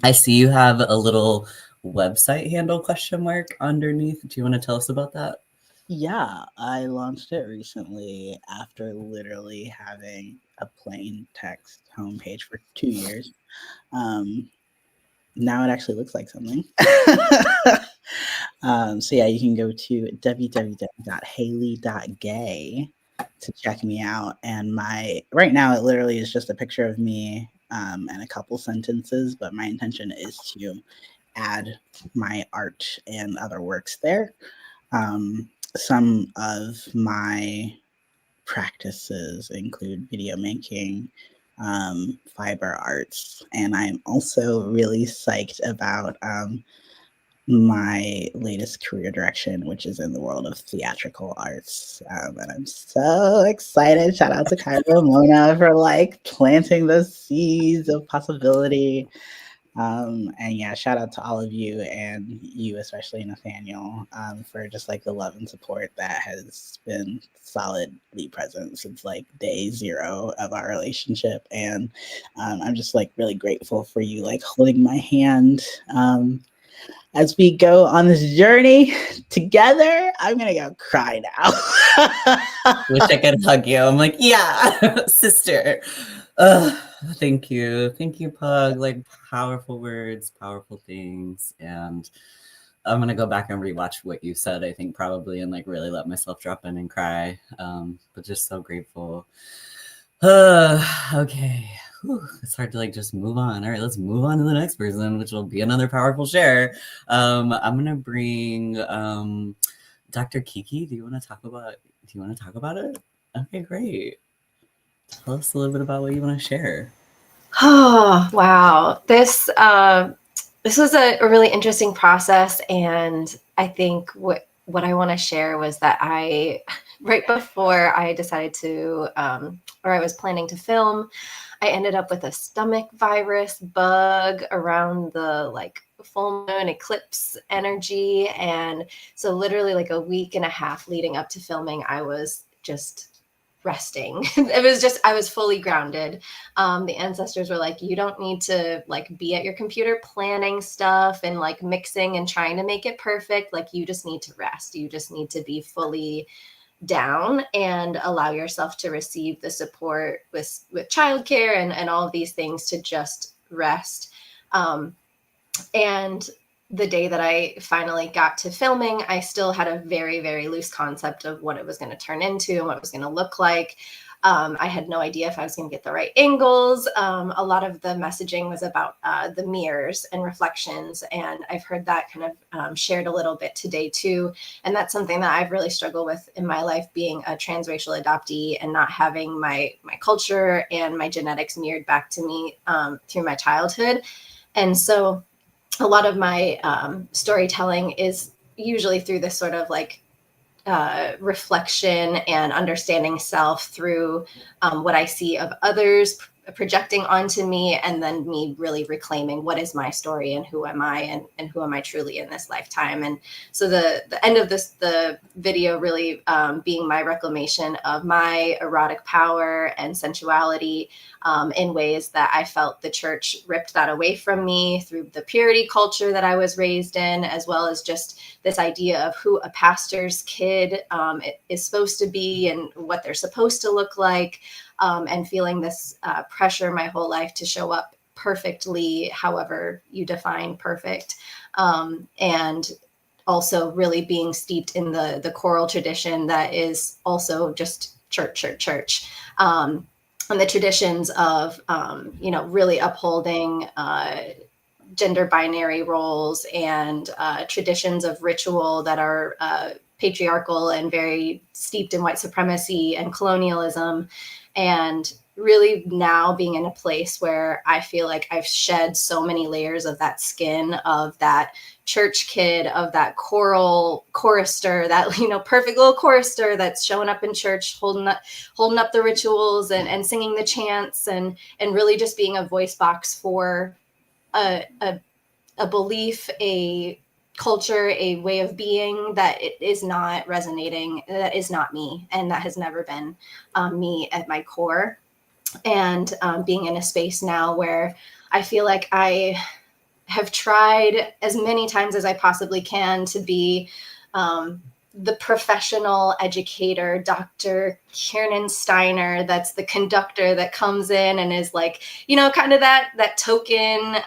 I see you have a little website handle question mark underneath. Do you want to tell us about that? Yeah, I launched it recently after literally having a plain text homepage for 2 years. Now it actually looks like something. So yeah, you can go to www.haley.gay to check me out. And right now it literally is just a picture of me and a couple sentences, but my intention is to add my art and other works there. Some of my practices include video making, fiber arts, and I'm also really psyched about my latest career direction, which is in the world of theatrical arts. And I'm so excited. Shout out to Kyra Mona for like planting those seeds of possibility. And yeah, shout out to all of you and you, especially Nathaniel, for just like the love and support that has been solidly present since like day 0 of our relationship. And I'm just like really grateful for you like holding my hand as we go on this journey together. I'm gonna go cry now. Wish I could hug you. I'm like, yeah, sister. Thank you, Pug. Like powerful words, powerful things, and I'm gonna go back and rewatch what you said. I think probably and like really let myself drop in and cry. But just so grateful. Okay. Whew, it's hard to like just move on. All right, let's move on to the next person, which will be another powerful share. I'm gonna bring Dr. Kiki. Do you want to talk about it? Okay, great. Tell us a little bit about what you want to share. Oh, wow. This was a really interesting process, and I think what I want to share was that I right before I decided to or I was planning to film, I ended up with a stomach virus bug around the like full moon eclipse energy, and so literally like a week and a half leading up to filming, I was just resting. It was just, I was fully grounded. The ancestors were like, you don't need to like be at your computer planning stuff and like mixing and trying to make it perfect. Like you just need to rest. You just need to be fully down and allow yourself to receive the support with childcare and all of these things to just rest. And the day that I finally got to filming, I still had a very, very loose concept of what it was going to turn into and what it was going to look like. I had no idea if I was going to get the right angles. A lot of the messaging was about the mirrors and reflections, and I've heard that kind of shared a little bit today too. And that's something that I've really struggled with in my life, being a transracial adoptee and not having my culture and my genetics mirrored back to me through my childhood. And so a lot of my storytelling is usually through this sort of like reflection and understanding self through what I see of others projecting onto me, and then me really reclaiming what is my story and who am I, and who am I truly in this lifetime. And so the end of the video really being my reclamation of my erotic power and sensuality in ways that I felt the church ripped that away from me through the purity culture that I was raised in, as well as just this idea of who a pastor's kid is supposed to be and what they're supposed to look like, and feeling this pressure my whole life to show up perfectly, however you define perfect, and also really being steeped in the choral tradition that is also just church. And the traditions of, really upholding gender binary roles and traditions of ritual that are patriarchal and very steeped in white supremacy and colonialism. And really now being in a place where I feel like I've shed so many layers of that skin of that church kid, of that choral chorister, that, perfect little chorister that's showing up in church, holding up the rituals and singing the chants, and really just being a voice box for a belief, a culture, a way of being that it is not resonating, that is not me, and that has never been me at my core. And being in a space now where I feel like I have tried as many times as I possibly can to be the professional educator, Dr. Kiernan Steiner, that's the conductor that comes in and is like, kind of that token,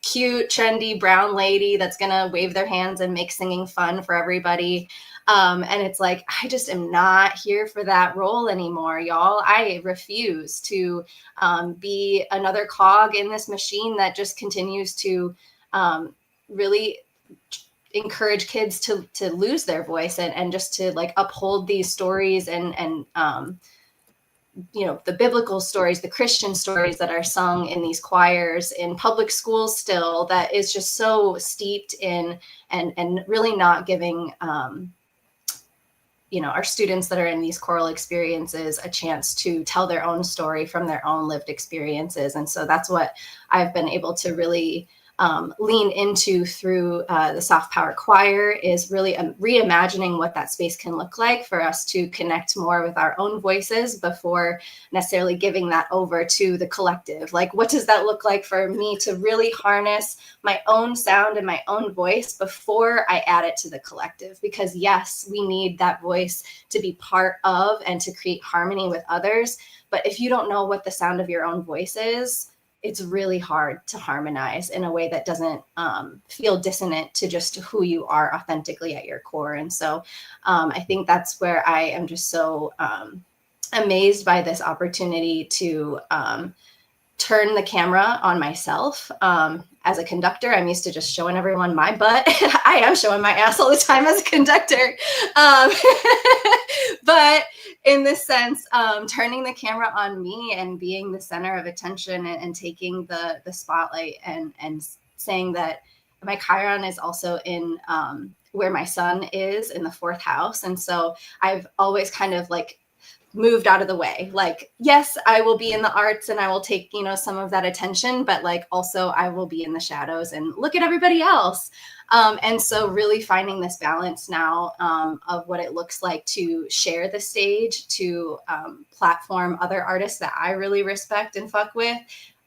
cute, trendy brown lady that's gonna wave their hands and make singing fun for everybody. And it's like, I just am not here for that role anymore, y'all. I refuse to be another cog in this machine that just continues to really encourage kids to lose their voice and just to like uphold these stories and the biblical stories, the Christian stories that are sung in these choirs in public schools still, that is just so steeped in and really not giving our students that are in these choral experiences a chance to tell their own story from their own lived experiences. And so that's what I've been able to really lean into through the Soft Power Choir, is really reimagining what that space can look like for us to connect more with our own voices before necessarily giving that over to the collective. Like, what does that look like for me to really harness my own sound and my own voice before I add it to the collective? Because yes, we need that voice to be part of and to create harmony with others. But if you don't know what the sound of your own voice is, it's really hard to harmonize in a way that doesn't feel dissonant to just who you are authentically at your core. And so I think that's where I am just so amazed by this opportunity to turn the camera on myself. as a conductor, I'm used to just showing everyone my butt. I am showing my ass all the time as a conductor. But in this sense, turning the camera on me and being the center of attention and taking the spotlight and saying that my Chiron is also in where my sun is in the 4th house. And so I've always kind of like moved out of the way. Like, yes, I will be in the arts and I will take, some of that attention, but like also I will be in the shadows and look at everybody else. And so really finding this balance now of what it looks like to share the stage, to platform other artists that I really respect and fuck with,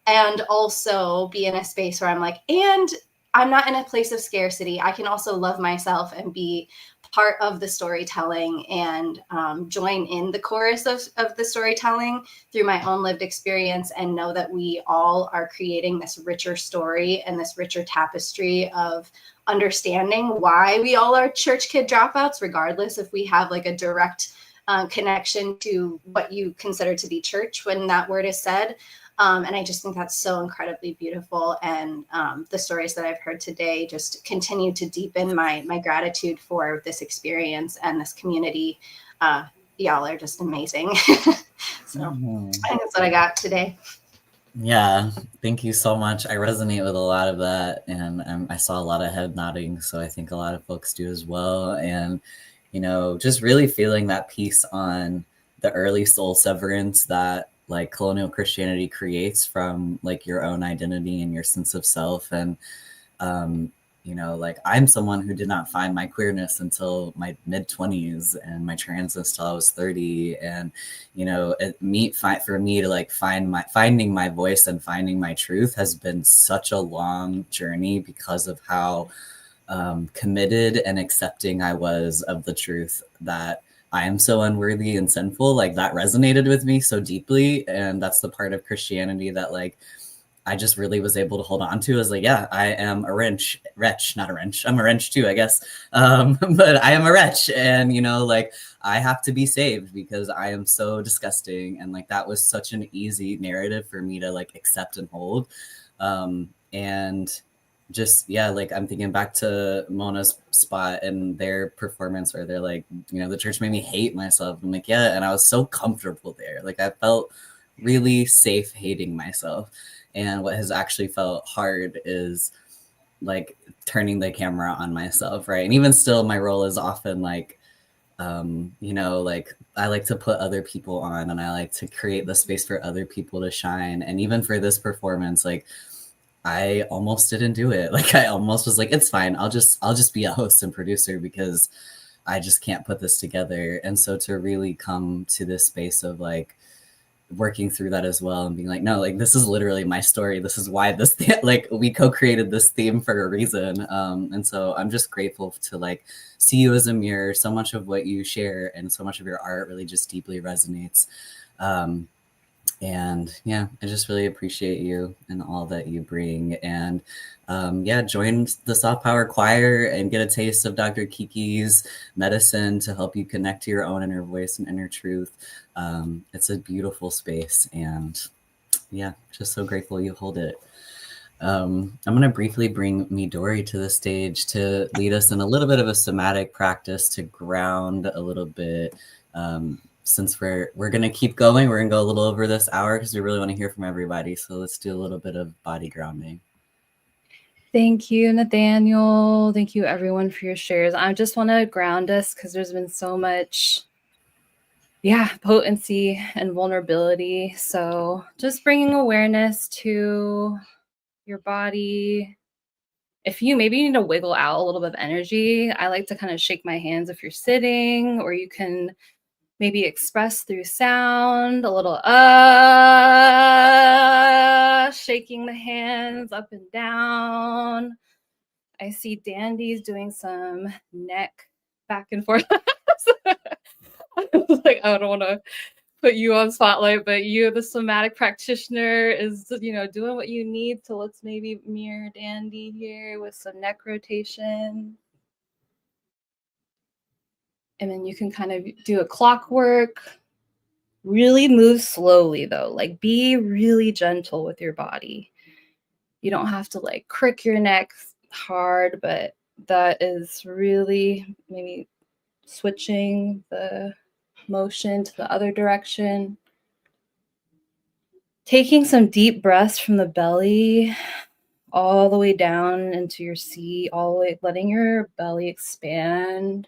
and also be in a space where I'm like, and I'm not in a place of scarcity. I can also love myself and be part of the storytelling and join in the chorus of the storytelling through my own lived experience, and know that we all are creating this richer story and this richer tapestry of understanding why we all are church kid dropouts, regardless if we have like a direct connection to what you consider to be church when that word is said. And I just think that's so incredibly beautiful. And the stories that I've heard today just continue to deepen my gratitude for this experience and this community. Y'all are just amazing. So I think that's what I got today. Yeah, thank you so much. I resonate with a lot of that, and I saw a lot of head nodding, so I think a lot of folks do as well. And just really feeling that piece on the early soul severance that like colonial Christianity creates from like your own identity and your sense of self. And like I'm someone who did not find my queerness until my mid-20s and my transness till I was 30. And for me to like finding my voice and finding my truth has been such a long journey because of how committed and accepting I was of the truth that I am so unworthy and sinful. Like that resonated with me so deeply. And that's the part of Christianity that like I just really was able to hold on to. Is like, yeah, I am a wretch, not a wrench. I'm a wrench too, I guess. But I am a wretch, and like I have to be saved because I am so disgusting. And like that was such an easy narrative for me to like accept and hold. And just, yeah, like I'm thinking back to Mona's spot and their performance where they're like, the church made me hate myself. I'm like, yeah, and I was so comfortable there. Like I felt really safe hating myself. And what has actually felt hard is like turning the camera on myself, right? And even still, my role is often like, like I like to put other people on, and I like to create the space for other people to shine. And even for this performance, like I almost didn't do it. Like I almost was like, it's fine. I'll just be a host and producer because I just can't put this together. And so to really come to this space of like working through that as well and being like, no, like this is literally my story. This is why this like we co-created this theme for a reason. And so I'm just grateful to like see you as a mirror. So much of what you share and so much of your art really just deeply resonates. And yeah, I just really appreciate you and all that you bring. And join the Soft Power Choir and get a taste of Dr. Kiki's medicine to help you connect to your own inner voice and inner truth. It's a beautiful space, and yeah, just so grateful you hold it. I'm going to briefly bring Midori to the stage to lead us in a little bit of a somatic practice to ground a little bit. Since we're going to keep going, we're going to go a little over this hour because we really want to hear from everybody. So let's do a little bit of body grounding. Thank you, Nathaniel. Thank you, everyone, for your shares. I just want to ground us because there's been so much, potency and vulnerability. So just bringing awareness to your body. If you maybe need to wiggle out a little bit of energy, I like to kind of shake my hands if you're sitting, or you can maybe express through sound, a little shaking the hands up and down. I see Dandy's doing some neck back and forth. Like, I don't want to put you on spotlight, but you, the somatic practitioner, is doing what you need. So let's maybe mirror Dandy here with some neck rotation. And then you can kind of do a clockwork. Really move slowly though, like be really gentle with your body. You don't have to like crick your neck hard, but that is really maybe switching the motion to the other direction. Taking some deep breaths from the belly all the way down into your seat, all the way, letting your belly expand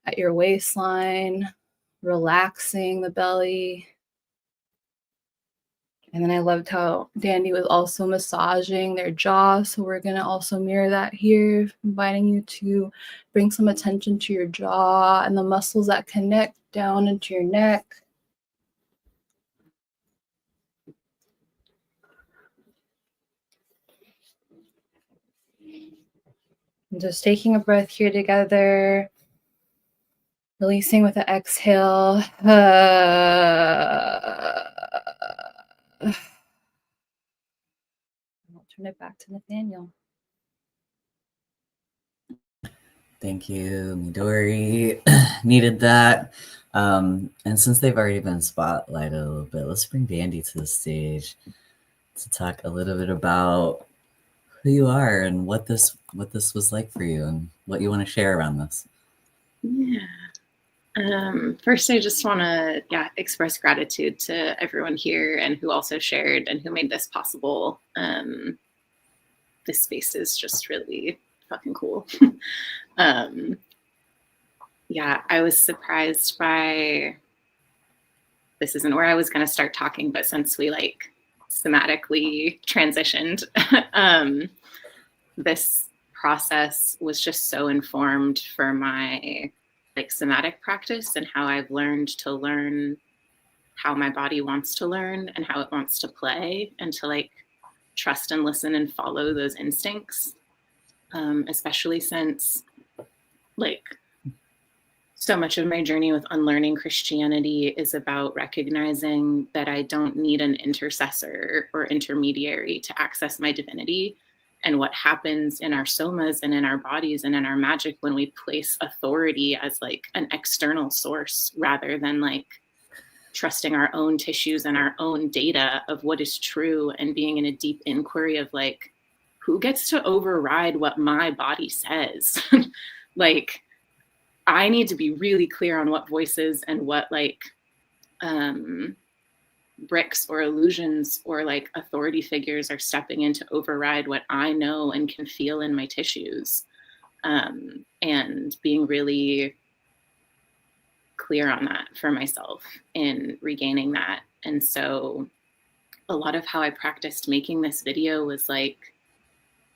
at your waistline, relaxing the belly. And then I loved how Dandy was also massaging their jaw. So we're going to also mirror that here, inviting you to bring some attention to your jaw and the muscles that connect down into your neck. And just taking a breath here together, releasing with an exhale. I'll turn it back to Nathaniel. Thank you, Midori. Needed that. And since they've already been spotlighted a little bit, let's bring Dandy to the stage to talk a little bit about who you are and what this was like for you and what you want to share around this. Yeah. First, I just want to express gratitude to everyone here and who also shared and who made this possible. This space is just really fucking cool. I was surprised by, this isn't where I was going to start talking, but since we like somatically transitioned, this process was just so informed for my like somatic practice and how I've learned to learn how my body wants to learn and how it wants to play, and to like trust and listen and follow those instincts. Especially since like so much of my journey with unlearning Christianity is about recognizing that I don't need an intercessor or intermediary to access my divinity. And what happens in our somas and in our bodies and in our magic when we place authority as like an external source rather than like trusting our own tissues and our own data of what is true and being in a deep inquiry of like, who gets to override what my body says? Like, I need to be really clear on what voices and what like bricks or illusions or like authority figures are stepping in to override what I know and can feel in my tissues, and being really clear on that for myself in regaining that. And so a lot of how I practiced making this video was like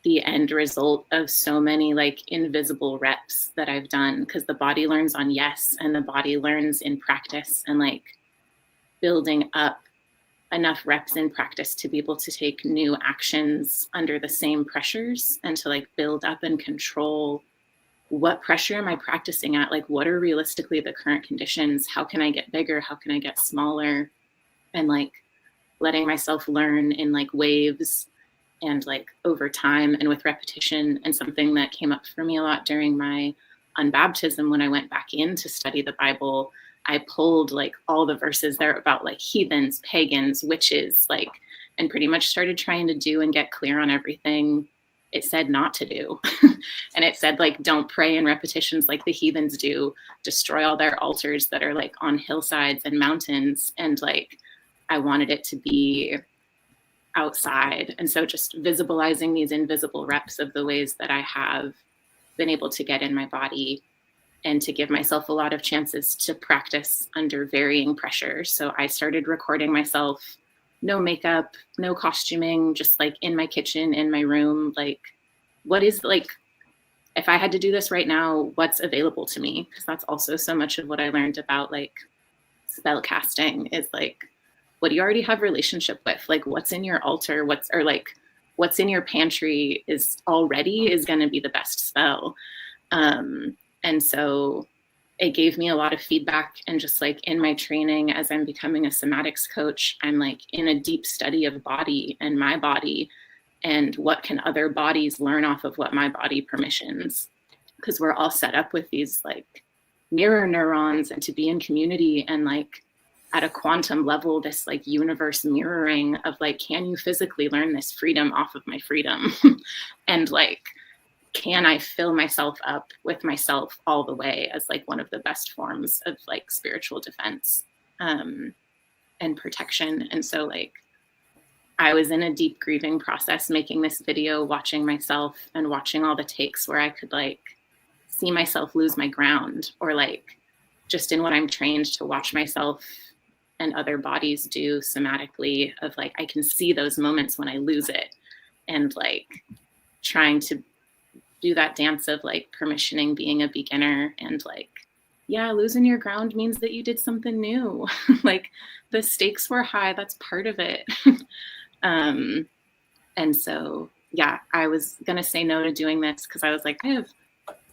the end result of so many like invisible reps that I've done, because the body learns on yes, and the body learns in practice, and like building up enough reps in practice to be able to take new actions under the same pressures and to like build up and control what pressure am I practicing at? Like, what are realistically the current conditions? How can I get bigger? How can I get smaller? And like letting myself learn in like waves and like over time and with repetition. And something that came up for me a lot during my unbaptism when I went back in to study the Bible, I pulled like all the verses there about like heathens, pagans, witches, like, and pretty much started trying to do and get clear on everything it said not to do. And it said like, don't pray in repetitions like the heathens do, destroy all their altars that are like on hillsides and mountains. And like, I wanted it to be outside. And so just visualizing these invisible reps of the ways that I have been able to get in my body and to give myself a lot of chances to practice under varying pressure. So I started recording myself, no makeup, no costuming, just like in my kitchen, in my room, like what is like, if I had to do this right now, what's available to me? Because that's also so much of what I learned about like spell casting is like, what do you already have relationship with? Like what's in your altar, what's in your pantry is going to be the best spell. And so it gave me a lot of feedback, and just like in my training, as I'm becoming a somatics coach, I'm like in a deep study of body and my body and what can other bodies learn off of what my body permissions, because we're all set up with these like mirror neurons and to be in community and like at a quantum level, this like universe mirroring of like, can you physically learn this freedom off of my freedom? And like, can I fill myself up with myself all the way as like one of the best forms of like spiritual defense and protection? And so like, I was in a deep grieving process making this video, watching myself and watching all the takes where I could like see myself lose my ground, or like just in what I'm trained to watch myself and other bodies do somatically, of like, I can see those moments when I lose it, and like trying to do that dance of like permissioning being a beginner, and like, yeah, losing your ground means that you did something new. Like the stakes were high, that's part of it. And so, yeah, I was going to say no to doing this because I was like, I have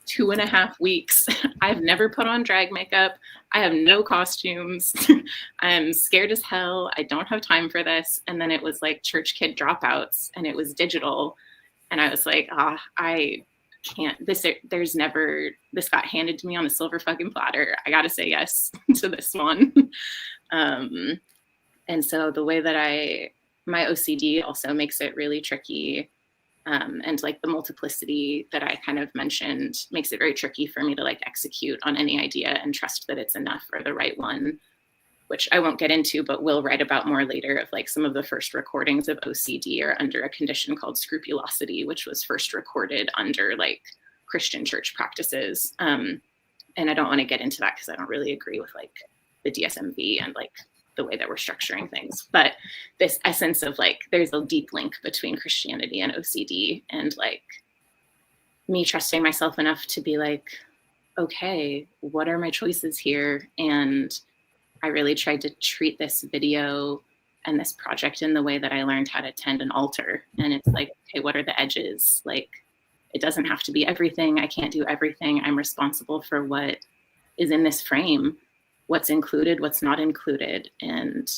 2.5 weeks. I've never put on drag makeup. I have no costumes. I'm scared as hell. I don't have time for this. And then it was like church kid dropouts, and it was digital. And I was like, I can't, this got handed to me on a silver fucking platter. I got to say yes to this one. And so the way that my OCD also makes it really tricky. And like the multiplicity that I kind of mentioned makes it very tricky for me to like execute on any idea and trust that it's enough or the right one, which I won't get into, but will write about more later, of like some of the first recordings of OCD are under a condition called scrupulosity, which was first recorded under like Christian church practices. And I don't want to get into that because I don't really agree with like the DSMV and like the way that we're structuring things. But this essence of like, there's a deep link between Christianity and OCD, and like me trusting myself enough to be like, okay, what are my choices here? And I really tried to treat this video and this project in the way that I learned how to tend an altar. And it's like, okay, what are the edges? Like, it doesn't have to be everything. I can't do everything. I'm responsible for what is in this frame, what's included, what's not included. And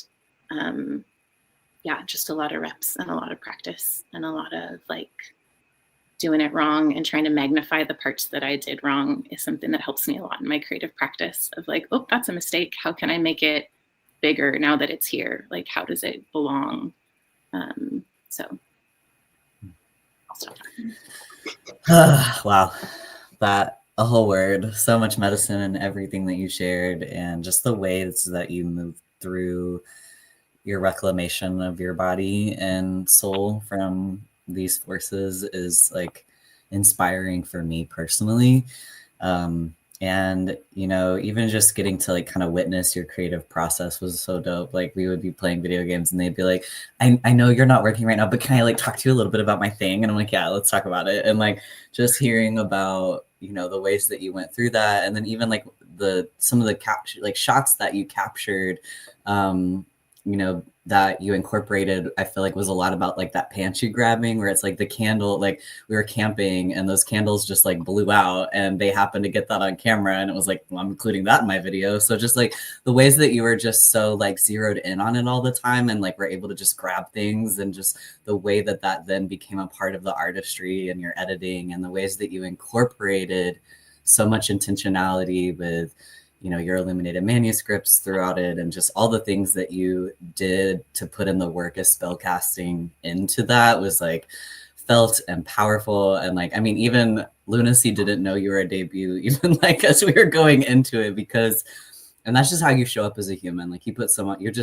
yeah, just a lot of reps and a lot of practice and a lot of like doing it wrong and trying to magnify the parts that I did wrong is something that helps me a lot in my creative practice of like, oh, that's a mistake. How can I make it bigger now that it's here? Like, how does it belong? So I'll stop talking. Wow, that a whole word, so much medicine in everything that you shared, and just the ways that you moved through your reclamation of your body and soul from these forces is like inspiring for me personally. And you know, even just getting to like kind of witness your creative process was so dope. Like we would be playing video games and they'd be like, I know you're not working right now, but can I like talk to you a little bit about my thing? And I'm like, yeah, let's talk about it. And like just hearing about, you know, the ways that you went through that, and then even like some of the shots that you captured, you know, that you incorporated, I feel like was a lot about like that pantry grabbing, where it's like the candle, like we were camping and those candles just like blew out, and they happened to get that on camera, and it was like, well, I'm including that in my video. So just like the ways that you were just so like zeroed in on it all the time, and like were able to just grab things, and just the way that that then became a part of the artistry and your editing, and the ways that you incorporated so much intentionality with, you know, your illuminated manuscripts throughout it, and just all the things that you did to put in the work of spellcasting into that was like felt and powerful. And like, I mean, even Lunacy didn't know you were a debut, even like as we were going into it, because, and that's just how you show up as a human. Like you put someone, you're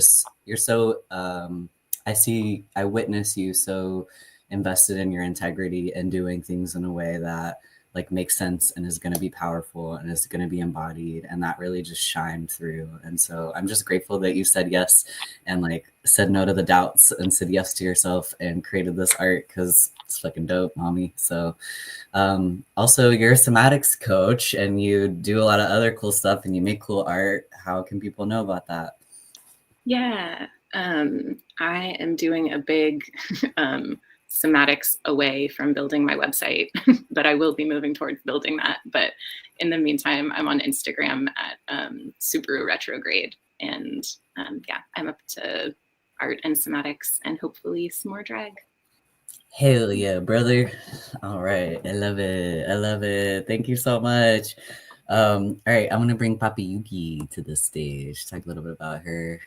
so, I witness you so invested in your integrity and doing things in a way that like makes sense and is going to be powerful and is going to be embodied, and that really just shined through. And so I'm just grateful that you said yes, and like said no to the doubts and said yes to yourself and created this art, because it's fucking dope, mommy. So also you're a somatics coach and you do a lot of other cool stuff and you make cool art. How can people know about that? Yeah, I am doing a big somatics away from building my website, but I will be moving towards building that. But in the meantime, I'm on Instagram at Subaru Retrograde, and yeah, I'm up to art and somatics and hopefully some more drag. Hell yeah, brother. All right. I love it. I love it. Thank you so much. All right, I'm gonna bring Papi Yuki to the stage. Talk a little bit about her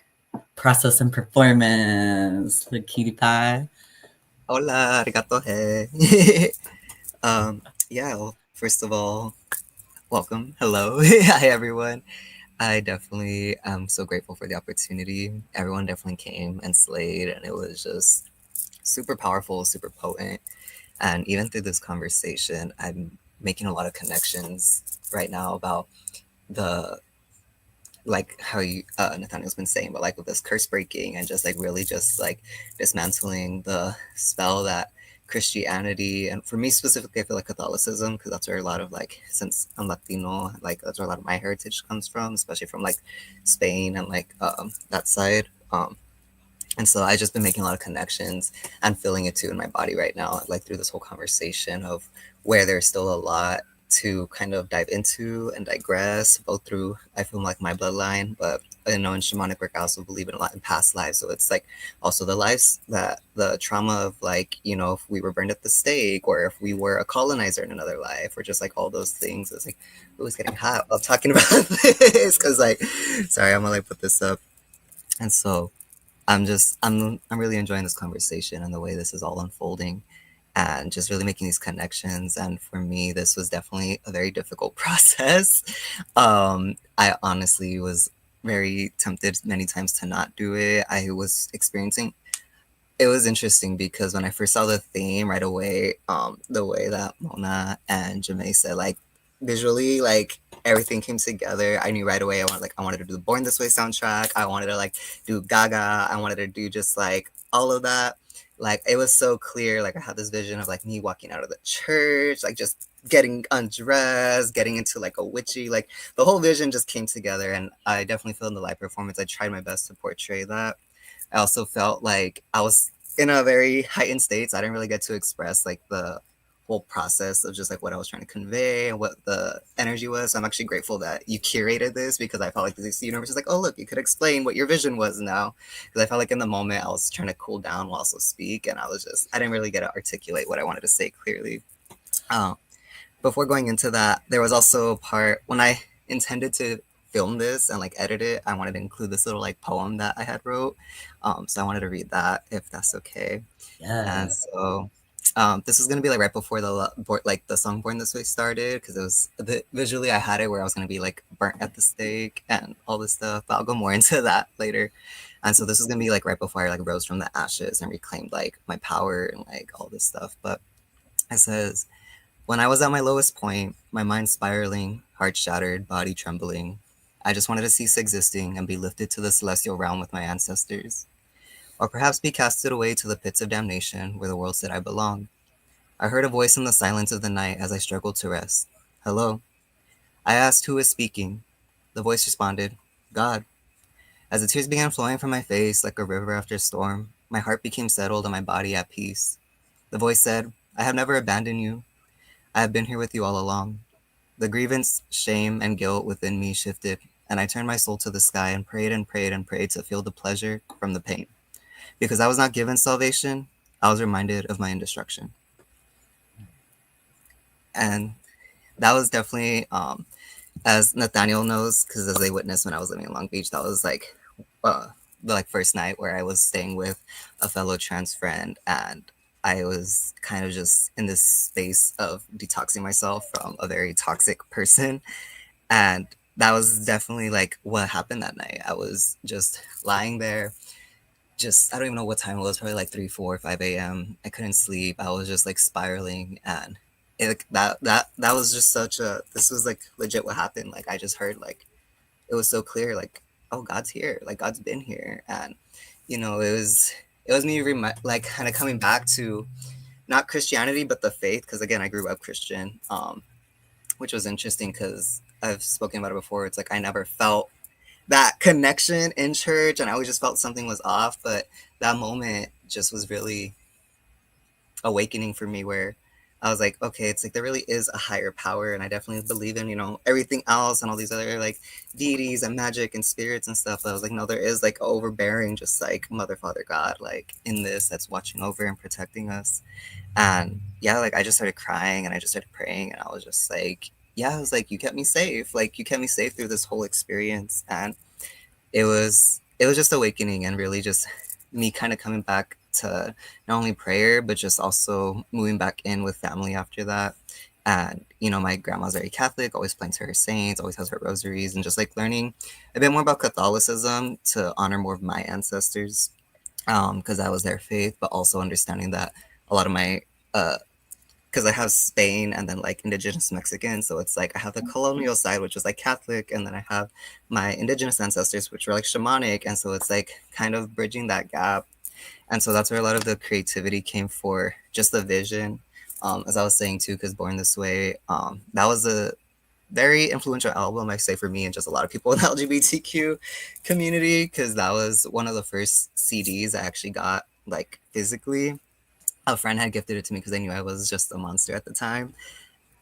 process and performance. The cutie pie. Hola, arigato, hey. Yeah, well, first of all, welcome. Hello. Hi, everyone. I definitely am so grateful for the opportunity. Everyone definitely came and slayed, and it was just super powerful, super potent. And even through this conversation, I'm making a lot of connections right now about the like how you Nathaniel's been saying, but like with this curse breaking and just like really just like dismantling the spell that Christianity and for me specifically, I feel like Catholicism because that's where a lot of like since I'm Latino, like that's where a lot of my heritage comes from, especially from like Spain and like that side. And so I just been making a lot of connections and feeling it too in my body right now, like through this whole conversation of where there's still a lot to kind of dive into and digress, both through I feel like my bloodline, but I know in shamanic work I also believe in a lot in past lives. So it's like also the lives that the trauma of like, you know, if we were burned at the stake or if we were a colonizer in another life or just like all those things. It's like, oh, it's getting hot while talking about this because like, sorry, I'm gonna like put this up. And so I'm really enjoying this conversation and the way this is all unfolding and just really making these connections. And for me, this was definitely a very difficult process. I honestly was very tempted many times to not do it. I was experiencing it was interesting because when I first saw the theme right away, the way that Mona and Jamae said, like visually, like everything came together. I knew right away I wanted to do the Born This Way soundtrack. I wanted to like do Gaga. I wanted to do just like all of that. Like it was so clear. Like I had this vision of like me walking out of the church, like just getting undressed, getting into like a witchy, like the whole vision just came together. And I definitely feel in the live performance, I tried my best to portray that. I also felt like I was in a very heightened state, so I didn't really get to express like the whole process of just like what I was trying to convey and what the energy was. So I'm actually grateful that you curated this because I felt like this universe is like, oh look, you could explain what your vision was now. Because I felt like in the moment I was trying to cool down while also speak, and I didn't really get to articulate what I wanted to say clearly. Um, Before going into that, there was also a part when I intended to film this and like edit it. I wanted to include this little like poem that I had wrote. So I wanted to read that if that's okay. Yeah. And so this was gonna be like right before like the song "Born This Way" started because it was visually I had it where I was gonna be like burnt at the stake and all this stuff. But I'll go more into that later. And so this was gonna be like right before I like rose from the ashes and reclaimed like my power and like all this stuff. But it says, when I was at my lowest point, my mind spiraling, heart shattered, body trembling, I just wanted to cease existing and be lifted to the celestial realm with my ancestors. Or perhaps be casted away to the pits of damnation where the world said I belonged. I heard a voice in the silence of the night as I struggled to rest. Hello? I asked who was speaking. The voice responded, God. As the tears began flowing from my face like a river after a storm, my heart became settled and my body at peace. The voice said, I have never abandoned you. I have been here with you all along. The grievance, shame, and guilt within me shifted, and I turned my soul to the sky and prayed and prayed and prayed to feel the pleasure from the pain. Because I was not given salvation, I was reminded of my indestruction. And that was definitely, as Nathaniel knows, because as they witnessed when I was living in Long Beach, that was like the like first night where I was staying with a fellow trans friend, and I was kind of just in this space of detoxing myself from a very toxic person. And that was definitely like what happened that night. I was just lying there, just I don't even know what time it was, probably like 3, 4, 5 a.m. I couldn't sleep. I was just like spiraling, and that was just such a this was like legit what happened. Like I just heard like it was so clear, like, oh, God's here, like God's been here. And it was me like kind of coming back to not Christianity but the faith, because again I grew up Christian, which was interesting because I've spoken about it before. It's like I never felt that connection in church, and I always just felt something was off. But that moment just was really awakening for me, where I was like, okay, it's like there really is a higher power, and I definitely believe in everything else and all these other like deities and magic and spirits and stuff. But I was like, no, there is like overbearing, just like Mother, Father, God, like in this that's watching over and protecting us. And yeah, like I just started crying and I just started praying, and I was just like, yeah, I was like, you kept me safe. Like, you kept me safe through this whole experience. And it was just awakening, and really just me kind of coming back to not only prayer, but just also moving back in with family after that. And, my grandma's very Catholic, always praying to her saints, always has her rosaries, and just like learning a bit more about Catholicism to honor more of my ancestors, because that was their faith, but also understanding that a lot of my, because I have Spain and then like indigenous Mexican. So it's like I have the colonial side, which was like Catholic, and then I have my indigenous ancestors, which were like shamanic. And so it's like kind of bridging that gap. And so that's where a lot of the creativity came for, just the vision. As I was saying too, because Born This Way, that was a very influential album, I say, for me and just a lot of people in the LGBTQ community, because that was one of the first CDs I actually got like physically. A friend had gifted it to me because they knew I was just a monster at the time.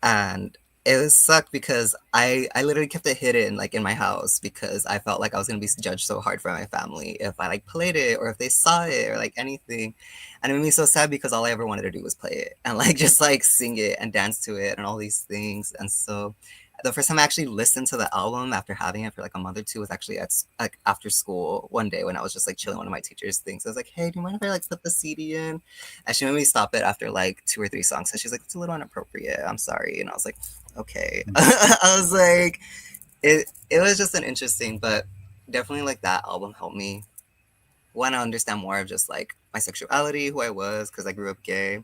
And it was sucked because I literally kept it hidden like in my house because I felt like I was gonna be judged so hard for my family if I like played it or if they saw it or like anything. And it made me so sad because all I ever wanted to do was play it and like just like sing it and dance to it and all these things. And so the first time I actually listened to the album after having it for like a month or two was actually at like after school one day when I was just like chilling. One of my teachers things. I was like, "Hey, do you mind if I like put the CD in?" And she made me stop it after like 2 or 3 songs. So she's like, "It's a little inappropriate. I'm sorry." And I was like, "Okay." I was like, it was just an interesting, but definitely like that album helped me want to understand more of just like my sexuality, who I was, because I grew up gay.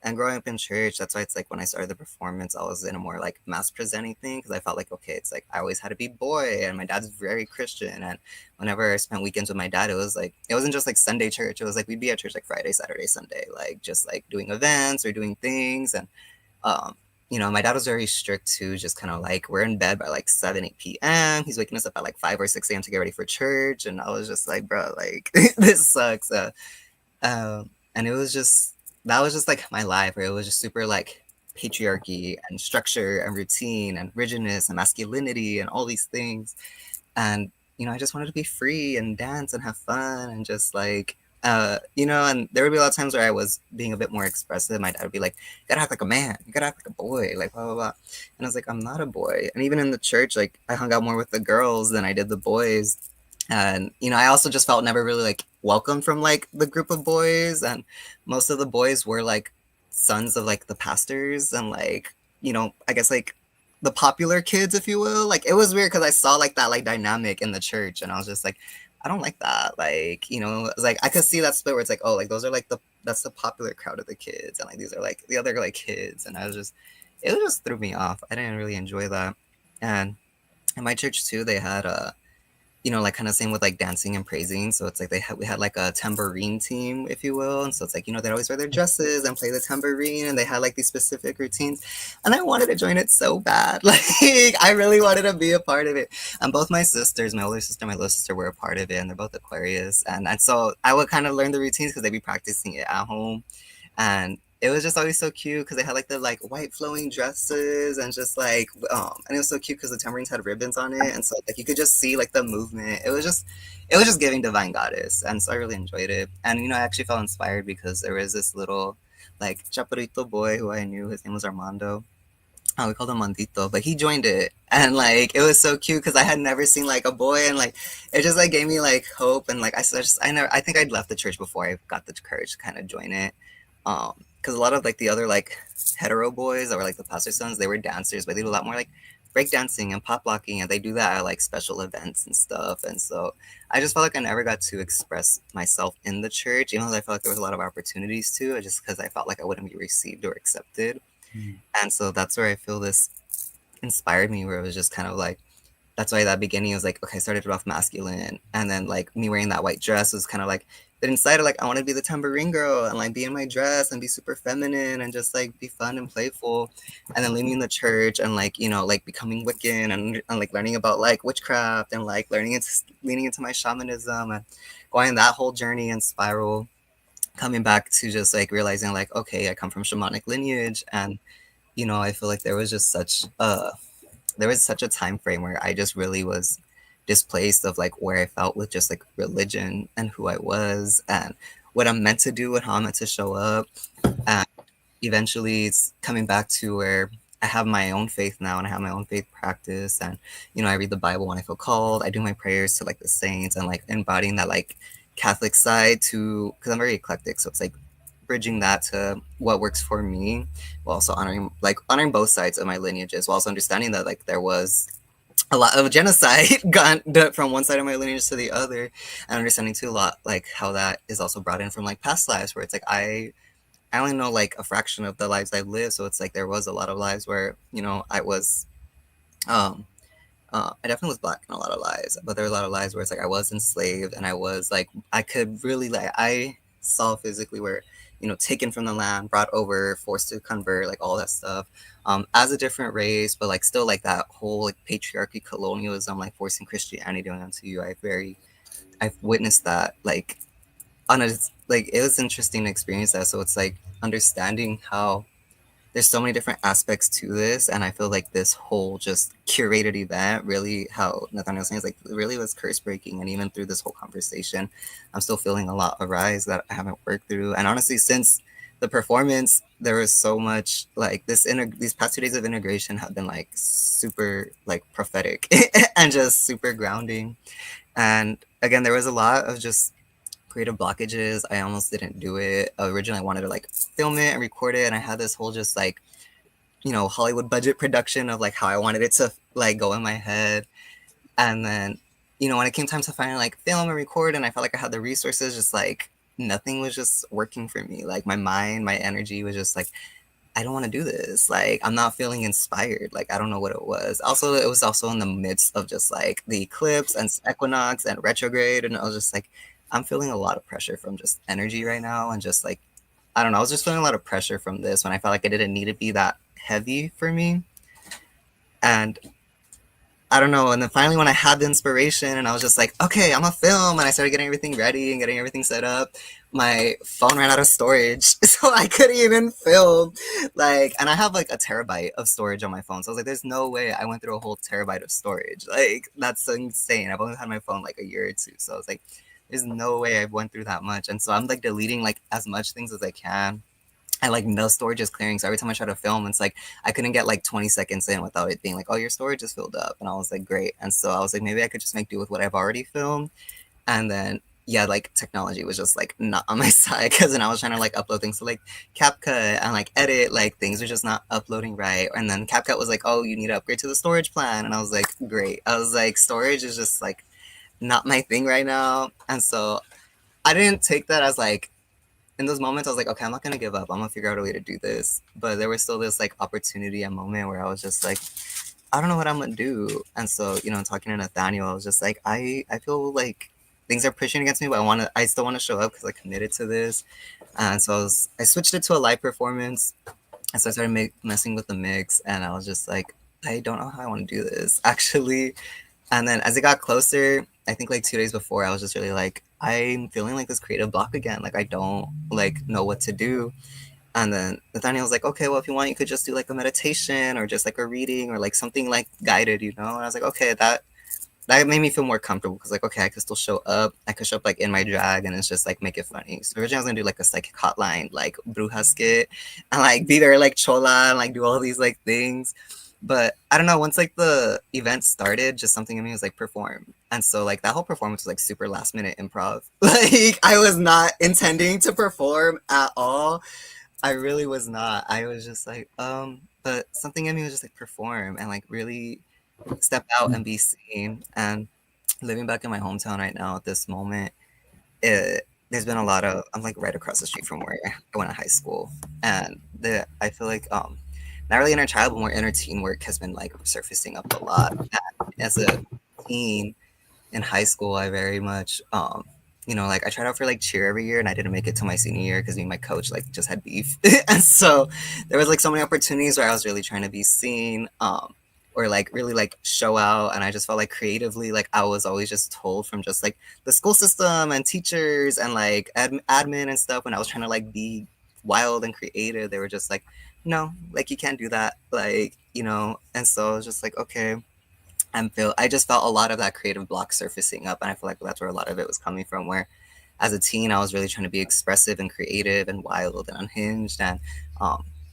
And growing up in church, that's why it's like when I started the performance, I was in a more like mass presenting thing because I felt like, okay, it's like I always had to be boy, and my dad's very Christian. And whenever I spent weekends with my dad, it was like, it wasn't just like Sunday church. It was like we'd be at church like Friday, Saturday, Sunday, like just like doing events or doing things. And, um, my dad was very strict too, just kind of like we're in bed by like 7, 8 p.m. He's waking us up at like 5 or 6 a.m. to get ready for church. And I was just like, bro, like this sucks. And it was just, that was just like my life where it was just super like patriarchy and structure and routine and rigidness and masculinity and all these things. And, I just wanted to be free and dance and have fun and just like, and there would be a lot of times where I was being a bit more expressive. My dad would be like, "You gotta act like a man, you gotta act like a boy, like blah, blah, blah." And I was like, "I'm not a boy." And even in the church, like I hung out more with the girls than I did the boys. And, I also just felt never really like welcome from like the group of boys. And most of the boys were like sons of like the pastors and like, I guess like the popular kids, if you will. Like it was weird because I saw like that like dynamic in the church and I was just like, I don't like that. Like, it's like I could see that split where it's like, oh, like those are like that's the popular crowd of the kids. And like these are like the other like kids. And it just threw me off. I didn't really enjoy that. And in my church too, they had like kind of same with like dancing and praising. So it's like we had like a tambourine team, if you will. And so it's like, they'd always wear their dresses and play the tambourine and they had like these specific routines. And I wanted to join it so bad. Like I really wanted to be a part of it. And both my sisters, my older sister, my little sister were a part of it and they're both Aquarius. And so I would kind of learn the routines because they'd be practicing it at home. And it was just always so cute because they had like the like white flowing dresses and just like and it was so cute because the tambourines had ribbons on it and so like you could just see like the movement. It was just giving divine goddess, and so I really enjoyed it. And I actually felt inspired because there was this little like chaparrito boy who I knew. His name was Armando. We called him Mandito, but he joined it, and like it was so cute because I had never seen like a boy, and like it just like gave me like hope, and like I think I'd left the church before I got the courage to kind of join it, because a lot of like the other like hetero boys that were like the pastor sons, they were dancers, but they do a lot more like break dancing and pop locking, and they do that at like special events and stuff. And so I just felt like I never got to express myself in the church, even though I felt like there was a lot of opportunities to, just because I felt like I wouldn't be received or accepted. And so that's where I feel this inspired me, where it was just kind of like, that's why that beginning was like, okay, I started off masculine. And then like me wearing that white dress was kind of like, but inside of like, I want to be the tambourine girl and like be in my dress and be super feminine and just like be fun and playful. And then leaving the church and like, like becoming Wiccan and like learning about like witchcraft and like learning leaning into my shamanism and going that whole journey and spiral, coming back to just like realizing like, okay, I come from shamanic lineage. And, I feel like there was such a time frame where I just really was displaced of like where I felt with just like religion and who I was and what I'm meant to do and how I'm meant to show up. And eventually it's coming back to where I have my own faith now, and I have my own faith practice, and I read the Bible when I feel called. I do my prayers to like the saints, and like embodying that like Catholic side to, because I'm very eclectic, so it's like bridging that to what works for me, while also honoring both sides of my lineages, while also understanding that like there was a lot of genocide gone from one side of my lineage to the other, and understanding too a lot like how that is also brought in from like past lives, where it's like I only know like a fraction of the lives I've lived, so it's like there was a lot of lives where I was um I definitely was black in a lot of lives, but there were a lot of lives where it's like I was enslaved, and I was like I could really like I saw physically where taken from the land, brought over, forced to convert, like all that stuff, as a different race, but like still like that whole like patriarchy, colonialism, like forcing Christianity onto you. I've witnessed that like on a like it was interesting to experience that. So it's like understanding how there's so many different aspects to this, and I feel like this whole just curated event really, how Nathaniel was saying, is like really was curse breaking, and even through this whole conversation I'm still feeling a lot arise that I haven't worked through. And honestly, since the performance, there was so much like these past 2 days of integration have been like super like prophetic and just super grounding. And again, there was a lot of just creative blockages. I almost didn't do it. Originally I wanted to like film it and record it, and I had this whole just like Hollywood budget production of like how I wanted it to like go in my head. And then when it came time to finally like film and record, and I felt like I had the resources, just like nothing was just working for me. Like my mind, my energy was just like, I don't want to do this. Like I'm not feeling inspired. Like I don't know what it was. Also, it was also in the midst of just like the eclipse and equinox and retrograde, and I was just like, I'm feeling a lot of pressure from just energy right now, and just like I don't know. I was just feeling a lot of pressure from this when I felt like it didn't need to be that heavy for me. And I don't know. And then finally, when I had the inspiration and I was just like, okay, I'm a film, and I started getting everything ready and getting everything set up, my phone ran out of storage. So I couldn't even film. Like, and I have like a terabyte of storage on my phone. So I was like, there's no way I went through a whole terabyte of storage. Like, that's so insane. I've only had my phone like a year or two. So I was like, there's no way I went through that much. And so I'm like deleting like as much things as I can. And like no storage is clearing. So every time I try to film, it's like I couldn't get like 20 seconds in without it being like, oh, your storage is filled up. And I was like, great. And so I was like, maybe I could just make do with what I've already filmed. And then yeah, like technology was just like not on my side, because then I was trying to like upload things to like CapCut and like edit, like things were just not uploading right. And then CapCut was like, oh, you need to upgrade to the storage plan. And I was like, great. I was like, storage is just like not my thing right now. And so I didn't take that as like, in those moments, I was like, okay, I'm not gonna give up. I'm gonna figure out a way to do this. But there was still this like opportunity and moment where I was just like, I don't know what I'm gonna do. And so, talking to Nathaniel, I was just like, I feel like things are pushing against me, but I still want to show up because I committed to this. And so I switched it to a live performance. And so I started messing with the mix, and I was just like, I don't know how I want to do this actually. And then as it got closer, I think like 2 days before, I was just really like, I'm feeling like this creative block again. Like I don't like know what to do. And then Nathaniel was like, okay, well, if you want, you could just do like a meditation or just like a reading or like something like guided, And I was like, okay, that made me feel more comfortable, because like, okay, I could still show up. I could show up like in my drag, and it's just like make it funny. So originally I was gonna do like a psychic hotline, like bruja skit, and like be there like chola and like do all these like things. But I don't know, once like the event started, just something in me was like perform. And so like that whole performance was like super last minute improv. Like I was not intending to perform at all. I really was not. I was just like, but something in me was just like perform and like really step out and be seen. And living back in my hometown right now at this moment, there's been a lot of, I'm like right across the street from where I went to high school. And I feel like not really inner child, but more inner teen work has been like surfacing up a lot. And as a teen in high school, I very much like I tried out for like cheer every year, and I didn't make it to my senior year because me and my coach like just had beef. And so there was like so many opportunities where I was really trying to be seen, or like really like show out. And I just felt like creatively, like I was always just told from just like the school system and teachers and like admin and stuff, when I was trying to like be wild and creative, they were just like, no, like you can't do that, like, and so I was just like, okay. I just felt a lot of that creative block surfacing up, and I feel like that's where a lot of it was coming from, where as a teen I was really trying to be expressive and creative and wild and unhinged, and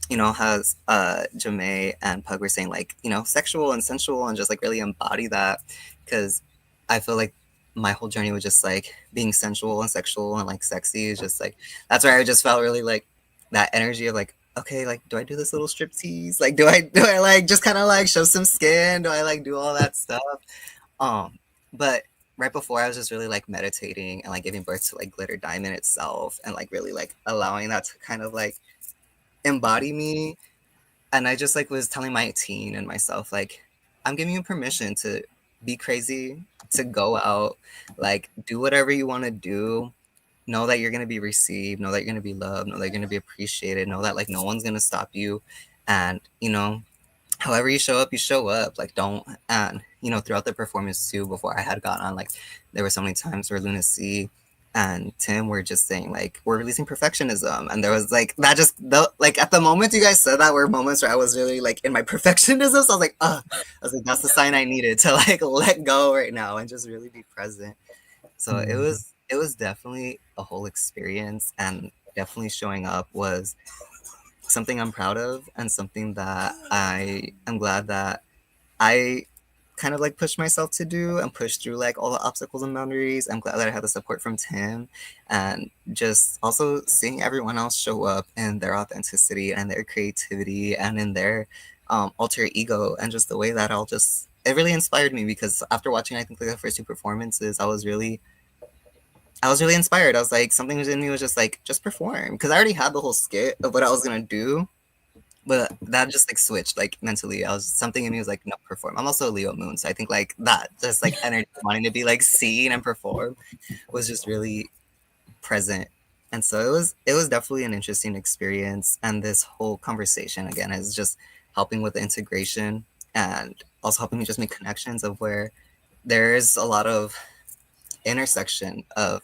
has Jamae and Pug were saying, like, sexual and sensual and just like really embody that, because I feel like my whole journey was just like being sensual and sexual and like sexy is just like, that's where I just felt really like that energy of like, okay, like, do I do this little strip tease? Like, do I like just kind of like show some skin? Do I like do all that stuff? But right before, I was just really like meditating and like giving birth to like glitter diamond itself, and like really like allowing that to kind of like embody me. And I just like was telling my teen and myself, like, I'm giving you permission to be crazy, to go out, like, do whatever you want to do. Know that you're going to be received, know that you're going to be loved, know that you're going to be appreciated, know that like no one's going to stop you. And however you show up, you show up. Like, don't. And throughout the performance too, before I had got on, like, there were so many times where Luna C and Tim were just saying like, we're releasing perfectionism, and there was like that, just like at the moment you guys said that were moments where I was really like in my perfectionism. So I was like, that's the sign I needed to like let go right now and just really be present. So it was definitely a whole experience, and definitely showing up was something I'm proud of, and something that I am glad that I kind of like pushed myself to do and push through like all the obstacles and boundaries. I'm glad that I had the support from Tim, and just also seeing everyone else show up in their authenticity and their creativity and in their alter ego, and just the way that it really inspired me, because after watching, I think, like the first two performances, I was really inspired. I was like, something in me was just like, just perform, because I already had the whole skit of what I was gonna do, but that just like switched like mentally. Something in me was like, no, perform. I'm also a Leo moon, so I think like that just like energy wanting to be like seen and perform was just really present. And so it was definitely an interesting experience. And this whole conversation again is just helping with the integration, and also helping me just make connections of where there's a lot of intersection of,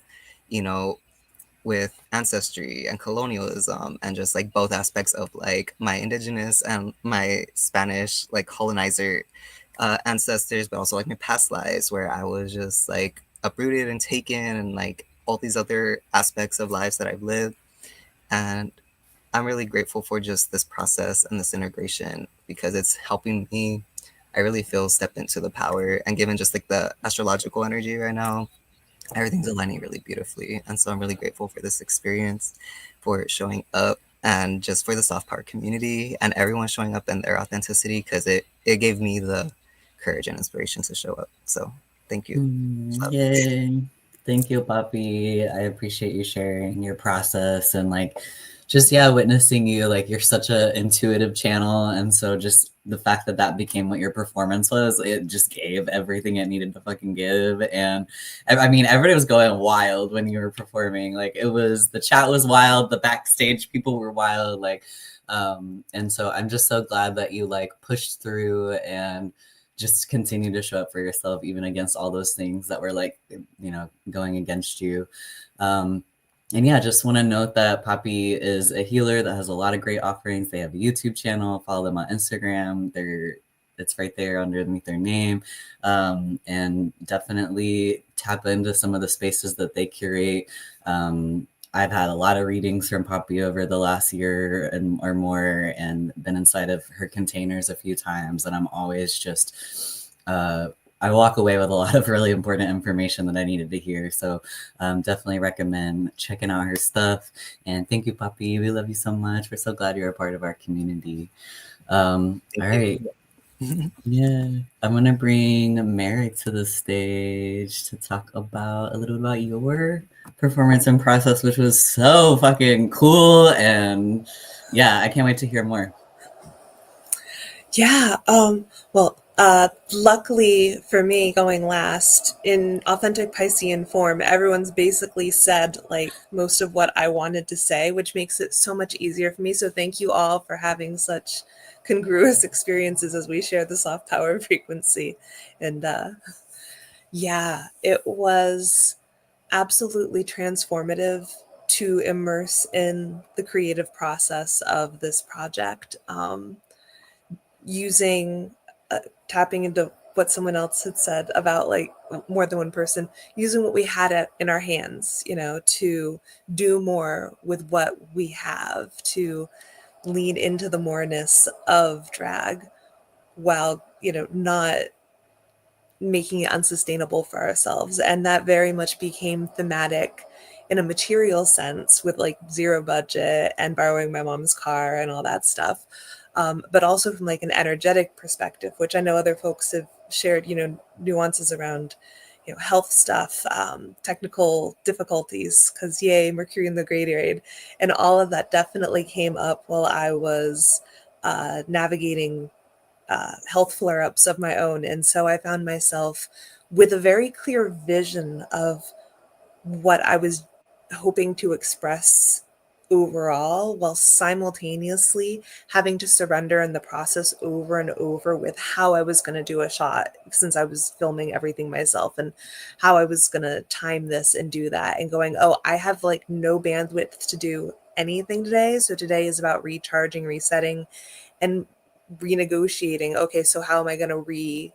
with ancestry and colonialism, and just like both aspects of like my indigenous and my Spanish like colonizer ancestors, but also like my past lives where I was just like uprooted and taken, and like all these other aspects of lives that I've lived. And I'm really grateful for just this process and this integration, because it's helping me, I really feel, step into the power. And given just like the astrological energy right now, everything's aligning really beautifully. And so I'm really grateful for this experience, for showing up, and just for the soft power community and everyone showing up in their authenticity, because it gave me the courage and inspiration to show up. So thank you. Yay. Thank you, Poppy. I appreciate you sharing your process, and like just witnessing you. Like, you're such a intuitive channel, and so just the fact that became what your performance was, it just gave everything it needed to fucking give. And I mean, everybody was going wild when you were performing. Like, the chat was wild, the backstage people were wild, like and so I'm just so glad that you like pushed through and just continue to show up for yourself, even against all those things that were like, going against you. And just want to note that Poppy is a healer that has a lot of great offerings. They have a YouTube channel. Follow them on Instagram. It's right there underneath their name. And definitely tap into some of the spaces that they curate. I've had a lot of readings from Poppy over the last year or more, and been inside of her containers a few times. And I'm always just, I walk away with a lot of really important information that I needed to hear. So definitely recommend checking out her stuff. And thank you, Poppy. We love you so much. We're so glad you're a part of our community. All right. Yeah, I'm gonna bring Merrick to the stage to talk about a little about your performance and process, which was so fucking cool. And I can't wait to hear more. Yeah. Luckily for me, going last in authentic Piscean form, everyone's basically said like most of what I wanted to say, which makes it so much easier for me. So thank you all for having such congruous experiences as we share the soft power frequency. And it was absolutely transformative to immerse in the creative process of this project. Using tapping into what someone else had said about like more than one person, using what we had in our hands, to do more with what we have, to lean into the moreness of drag while, not making it unsustainable for ourselves. And that very much became thematic in a material sense with like zero budget and borrowing my mom's car and all that stuff. But also from like an energetic perspective, which I know other folks have shared, nuances around, health stuff, technical difficulties, because yay, Mercury in the retrograde, and all of that definitely came up while I was navigating health flare-ups of my own. And so I found myself with a very clear vision of what I was hoping to express overall, while simultaneously having to surrender in the process over and over with how I was going to do a shot, since I was filming everything myself, and how I was going to time this and do that, and going, oh, I have like no bandwidth to do anything today. So today is about recharging, resetting, and renegotiating. Okay, so how am I going to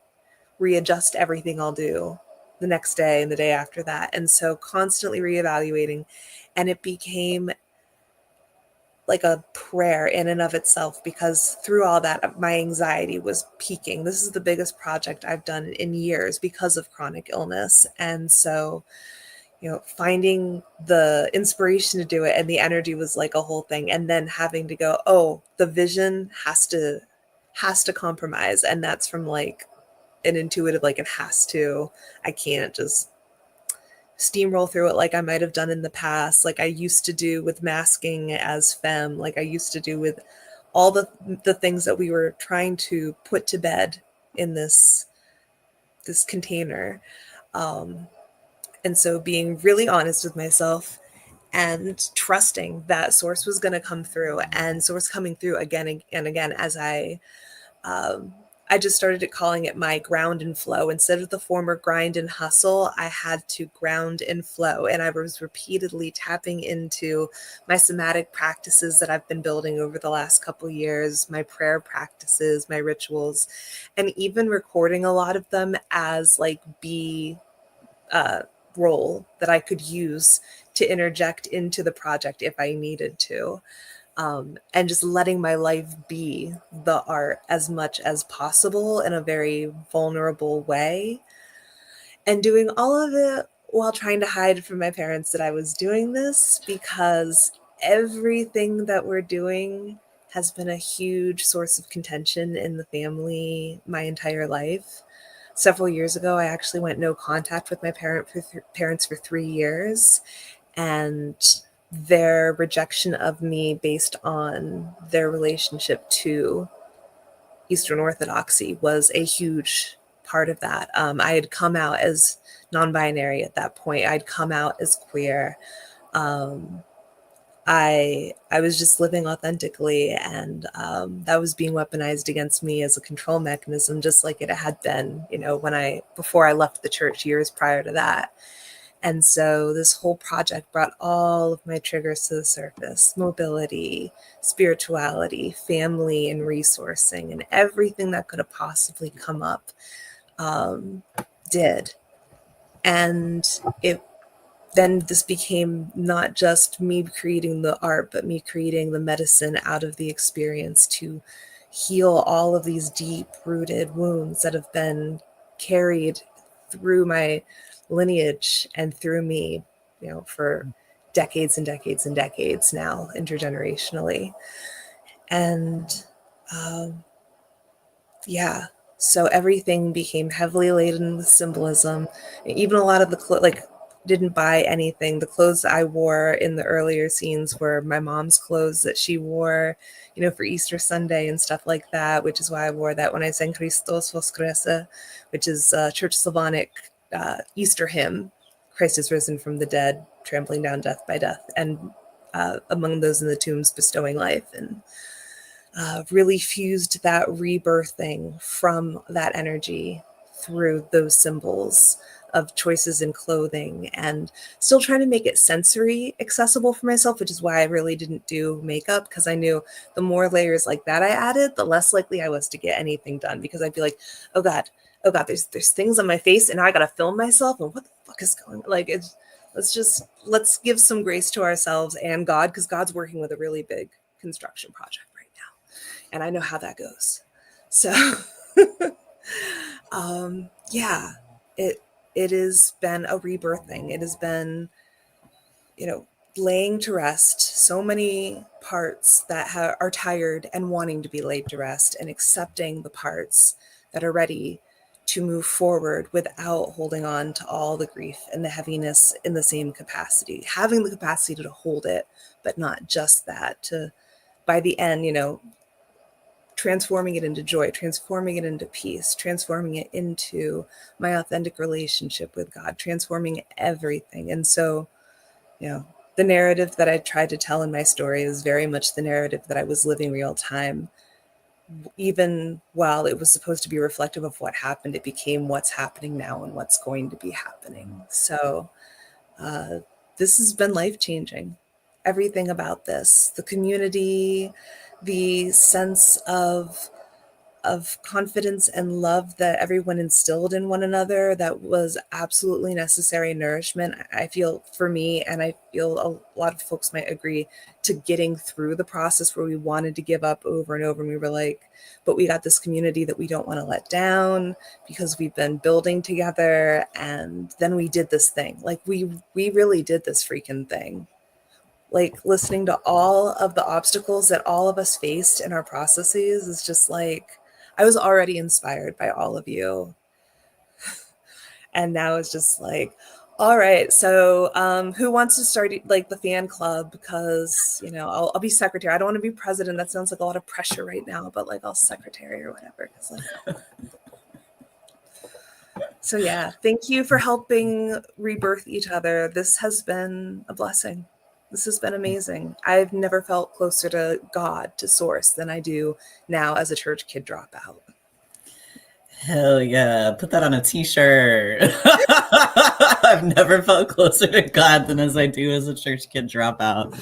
readjust everything I'll do the next day and the day after that? And so constantly reevaluating. And it became like a prayer in and of itself, because through all that, my anxiety was peaking. This is the biggest project I've done in years because of chronic illness. And so, finding the inspiration to do it and the energy was like a whole thing. And then having to go, oh, the vision has to compromise. And that's from like an intuitive, like I can't just steamroll through it like I might have done in the past, like I used to do with masking as femme, like I used to do with all the things that we were trying to put to bed in this container. And so being really honest with myself and trusting that source was going to come through, and source coming through again and again as I just started calling it my ground and flow. Instead of the former grind and hustle, I had to ground and flow. And I was repeatedly tapping into my somatic practices that I've been building over the last couple years, my prayer practices, my rituals, and even recording a lot of them as like role that I could use to interject into the project if I needed to. And just letting my life be the art as much as possible in a very vulnerable way. And doing all of it while trying to hide from my parents that I was doing this, because everything that we're doing has been a huge source of contention in the family my entire life. Several years ago, I actually went no contact with my parents for 3 years. And their rejection of me based on their relationship to Eastern Orthodoxy was a huge part of that. I had come out as non-binary at that point. I'd come out as queer. I was just living authentically, and that was being weaponized against me as a control mechanism, just like it had been, before I left the church years prior to that. And so this whole project brought all of my triggers to the surface: mobility, spirituality, family, and resourcing, and everything that could have possibly come up did. And then this became not just me creating the art, but me creating the medicine out of the experience to heal all of these deep-rooted wounds that have been carried through my lineage and through me, for decades and decades and decades now, intergenerationally. And so everything became heavily laden with symbolism. Even a lot of the didn't buy anything. The clothes I wore in the earlier scenes were my mom's clothes that she wore, for Easter Sunday and stuff like that, which is why I wore that when I sang Christos Voskrese, which is a Church Slavonic Easter hymn. Christ is risen from the dead, trampling down death by death, and among those in the tombs bestowing life. And really fused that rebirthing from that energy through those symbols of choices in clothing, and still trying to make it sensory accessible for myself, which is why I really didn't do makeup, because I knew the more layers like that I added, the less likely I was to get anything done, because I'd be like, oh God, there's things on my face and now I gotta film myself, and what the fuck is going on? Like, let's give some grace to ourselves and God, because God's working with a really big construction project right and I know how that goes. So yeah, it has been a rebirth thing. It has been, laying to rest so many parts that are tired and wanting to be laid to rest, and accepting the parts that are ready to move forward without holding on to all the grief and the heaviness in the same capacity, having the capacity to hold it, but not just that, to by the end, transforming it into joy, transforming it into peace, transforming it into my authentic relationship with God, transforming everything. And so, the narrative that I tried to tell in my story is very much the narrative that I was living real time. Even while it was supposed to be reflective of what happened, it became what's happening now and what's going to be happening. So this has been life-changing. Everything about this, the community, the sense of confidence and love that everyone instilled in one another, that was absolutely necessary nourishment, I feel, for me, and I feel a lot of folks might agree, to getting through the process where we wanted to give up over and over, and we were like, but we got this community that we don't want to let down because we've been building together. And then we did this thing. Like we really did this freaking thing. Like, listening to all of the obstacles that all of us faced in our processes is just like, I was already inspired by all of you. And now it's just like, all right, so who wants to start like the fan club? Because, I'll be secretary. I don't want to be president. That sounds like a lot of pressure right now, but like I'll secretary or whatever. So yeah, thank you for helping rebirth each other. This has been a blessing. This has been amazing. I've never felt closer to God, to Source, than I do now as a church kid dropout. Hell yeah, put that on a t-shirt. I've never felt closer to God than as I do as a church kid dropout.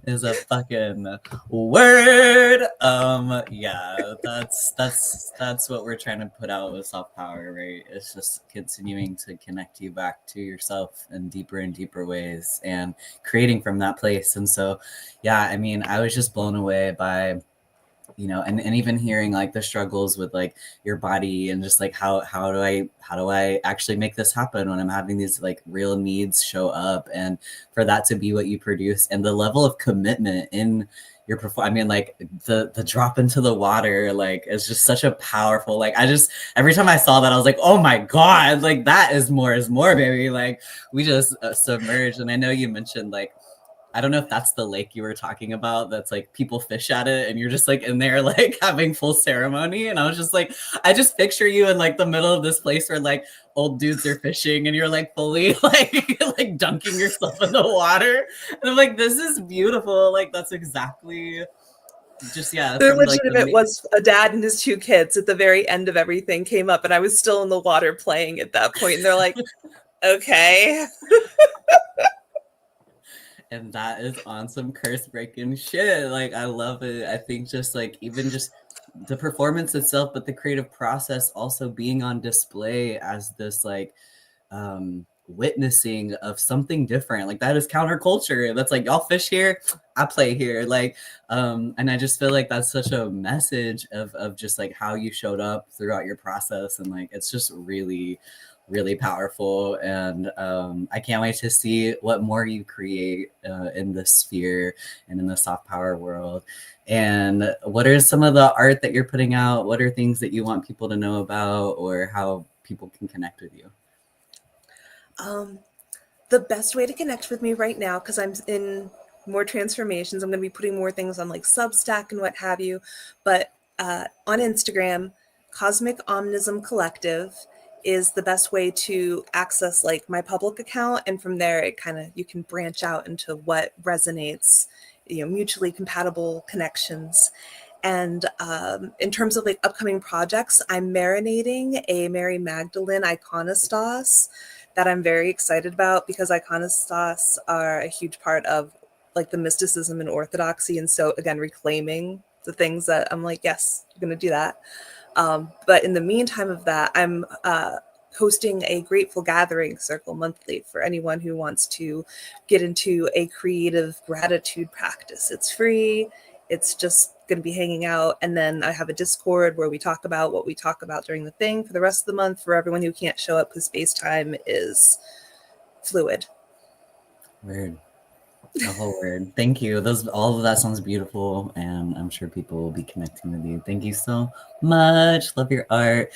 Is a fucking word. Yeah, that's what we're trying to put out with Soft Power, right? It's just continuing to connect you back to yourself in deeper and deeper ways, and creating from that place. And so, yeah, I mean, I was just blown away by, and even hearing like the struggles with like your body, and just like how do I actually make this happen when I'm having these like real needs show up, and for that to be what you produce, and the level of commitment in your I mean, like the drop into the water, like it's just such a powerful, like I just, every time I saw that I was like, oh my God, like that is more, baby. Like we just submerged. And I know you mentioned like, I don't know if that's the lake you were talking about, that's like people fish at it and you're just like in there like having full ceremony. And I was just like, I just picture you in like the middle of this place where like old dudes are fishing and you're like fully like dunking yourself in the water. And I'm like, this is beautiful. Like that's exactly just, yeah. The legitimate was a dad and his two kids at the very end of everything came up, and I was still in the water playing at that point. And they're like, okay. And that is on some curse breaking shit. Like I love it. I think just like even just the performance itself, but the creative process also being on display as this like witnessing of something different. Like that is counterculture. That's like, y'all fish here, I play here. Like and I just feel like that's such a message of just like how you showed up throughout your process. And like it's just really powerful. And I can't wait to see what more you create in this sphere and in the soft power world. And what are some of the art that you're putting out? What are things that you want people to know about, or how people can connect with you? The best way to connect with me right now, because I'm in more transformations, I'm going to be putting more things on like Substack and what have you, but on Instagram, Cosmic Omnism Collective is the best way to access like my public account. And from there, it kind of, you can branch out into what resonates, mutually compatible connections. And in terms of like upcoming projects, I'm marinating a Mary Magdalene iconostas that I'm very excited about, because iconostas are a huge part of like the mysticism and orthodoxy. And so again, reclaiming the things that I'm like, yes, you're going to do that. But in the meantime of that, I'm hosting a Grateful Gathering circle monthly for anyone who wants to get into a creative gratitude practice. It's free. It's just going to be hanging out. And then I have a Discord where we talk about what we talk about during the thing for the rest of the month for everyone who can't show up because space time is fluid. Weird. A whole word. Thank you. All of that sounds beautiful, and I'm sure people will be connecting with you. Thank you so much. Love your art.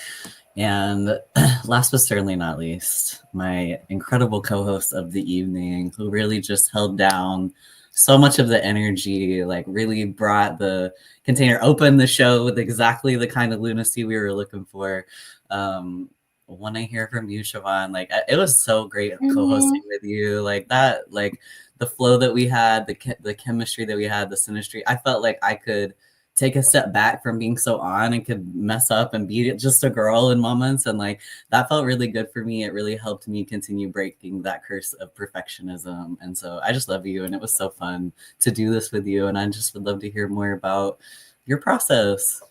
And last but certainly not least, my incredible co-host of the evening, who really just held down so much of the energy, like really brought the container, opened the show with exactly the kind of lunacy we were looking for. When I hear from you, Siobhan, like it was so great co-hosting with you, like that, like the flow that we had, the chemistry that we had, the synastry. I felt like I could take a step back from being so on and could mess up and be just a girl in moments, and like that felt really good for me. It really helped me continue breaking that curse of perfectionism. And so I just love you, and it was so fun to do this with you, and I just would love to hear more about your process.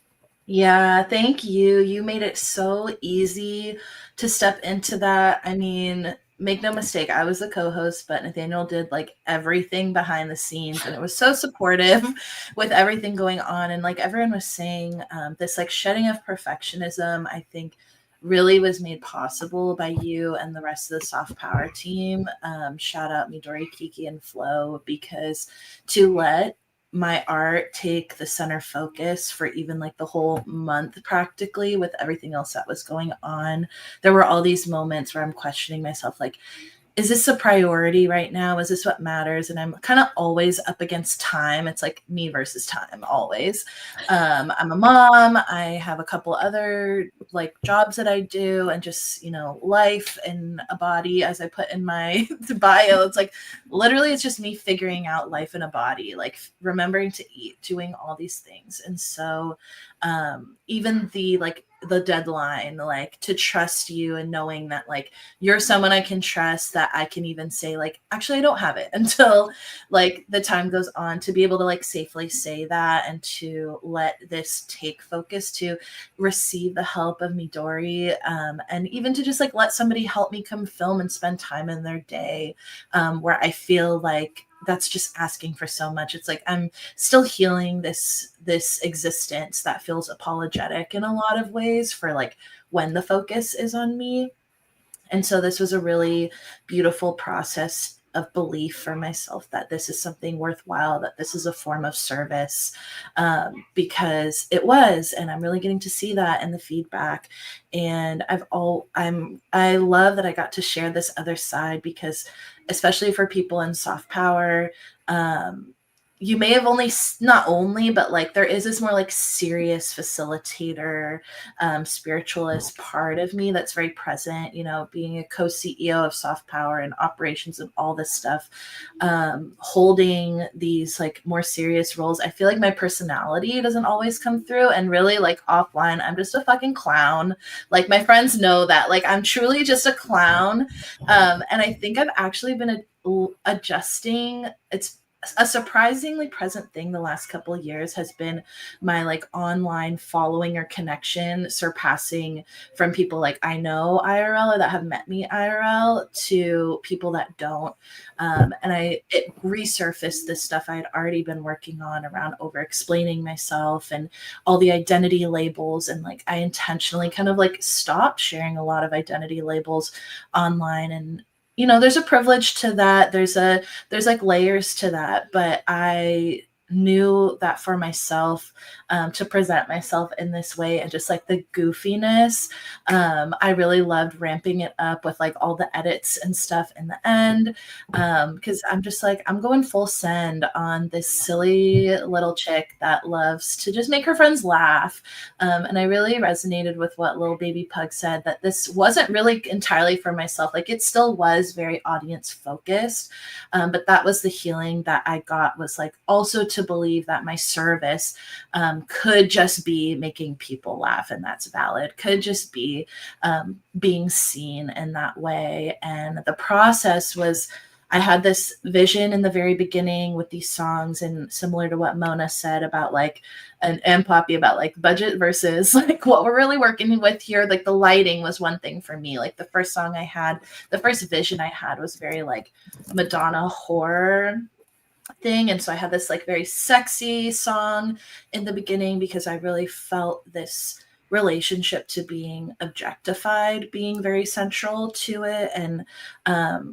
Yeah, thank you. You made it so easy to step into that. I mean, make no mistake, I was the co-host, but Nathaniel did like everything behind the scenes, and it was so supportive with everything going on. And like everyone was saying, this like shedding of perfectionism, I think really was made possible by you and the rest of the soft power team. Shout out Midori, Kiki, and Flo, because to let my art take the center focus for even like the whole month practically with everything else that was going on, there were all these moments where I'm questioning myself, like, is this a priority right now? Is this what matters? And I'm kind of always up against time. It's like me versus time always. I'm a mom. I have a couple other like jobs that I do, and just, you know, life and a body, as I put in my bio. It's like literally it's just me figuring out life in a body, like remembering to eat, doing all these things. And so even the deadline, like to trust you and knowing that like you're someone I can trust, that I can even say like, actually, I don't have it until like the time goes on, to be able to like safely say that, and to let this take focus, to receive the help of Midori, and even to just like let somebody help me come film and spend time in their day, where I feel like that's just asking for so much. It's like I'm still healing this existence that feels apologetic in a lot of ways for like when the focus is on me. And so this was a really beautiful process of belief for myself that this is something worthwhile, that this is a form of service, because it was, and I'm really getting to see that in the feedback. And I love that I got to share this other side, because especially for people in soft power, you may have not only, but like there is this more like serious facilitator, spiritualist part of me that's very present, you know, being a co-CEO of soft power and operations and all this stuff, holding these like more serious roles. I feel like my personality doesn't always come through, and really like offline, I'm just a fucking clown. Like my friends know that, like I'm truly just a clown. And I think I've actually been adjusting. It's a surprisingly present thing the last couple of years has been my like online following or connection surpassing from people like I know IRL or that have met me IRL to people that don't. And it resurfaced this stuff I had already been working on around over explaining myself and all the identity labels. And like I intentionally kind of like stopped sharing a lot of identity labels online. And you know, there's a privilege to that. There's like layers to that, but I knew that for myself, to present myself in this way and just like the goofiness, I really loved ramping it up with like all the edits and stuff in the end, because I'm just like, I'm going full send on this silly little chick that loves to just make her friends laugh. And I really resonated with what Little Baby Pug said, that this wasn't really entirely for myself. Like it still was very audience focused, but that was the healing that I got, was like also to believe that my service could just be making people laugh, and that's valid, could just be being seen in that way. And the process was, I had this vision in the very beginning with these songs, and similar to what Mona said about like, and Poppy about like budget versus like what we're really working with here. Like the lighting was one thing for me. Like the first song I had, the first vision I had was very like Madonna horror. thing. And so I had this like very sexy song in the beginning because I really felt this relationship to being objectified being very central to it, and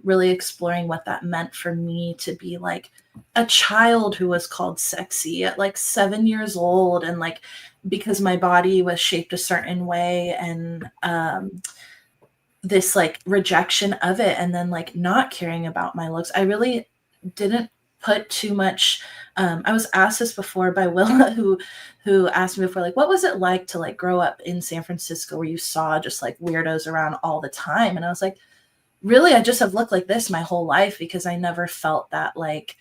really exploring what that meant for me to be like a child who was called sexy at like 7 years old, and like because my body was shaped a certain way, and this like rejection of it, and then like not caring about my looks. I really didn't put too much. I was asked this before by Willa, who asked me before, like, what was it like to like grow up in San Francisco where you saw just like weirdos around all the time? And I was like, really, I just have looked like this my whole life because I never felt that like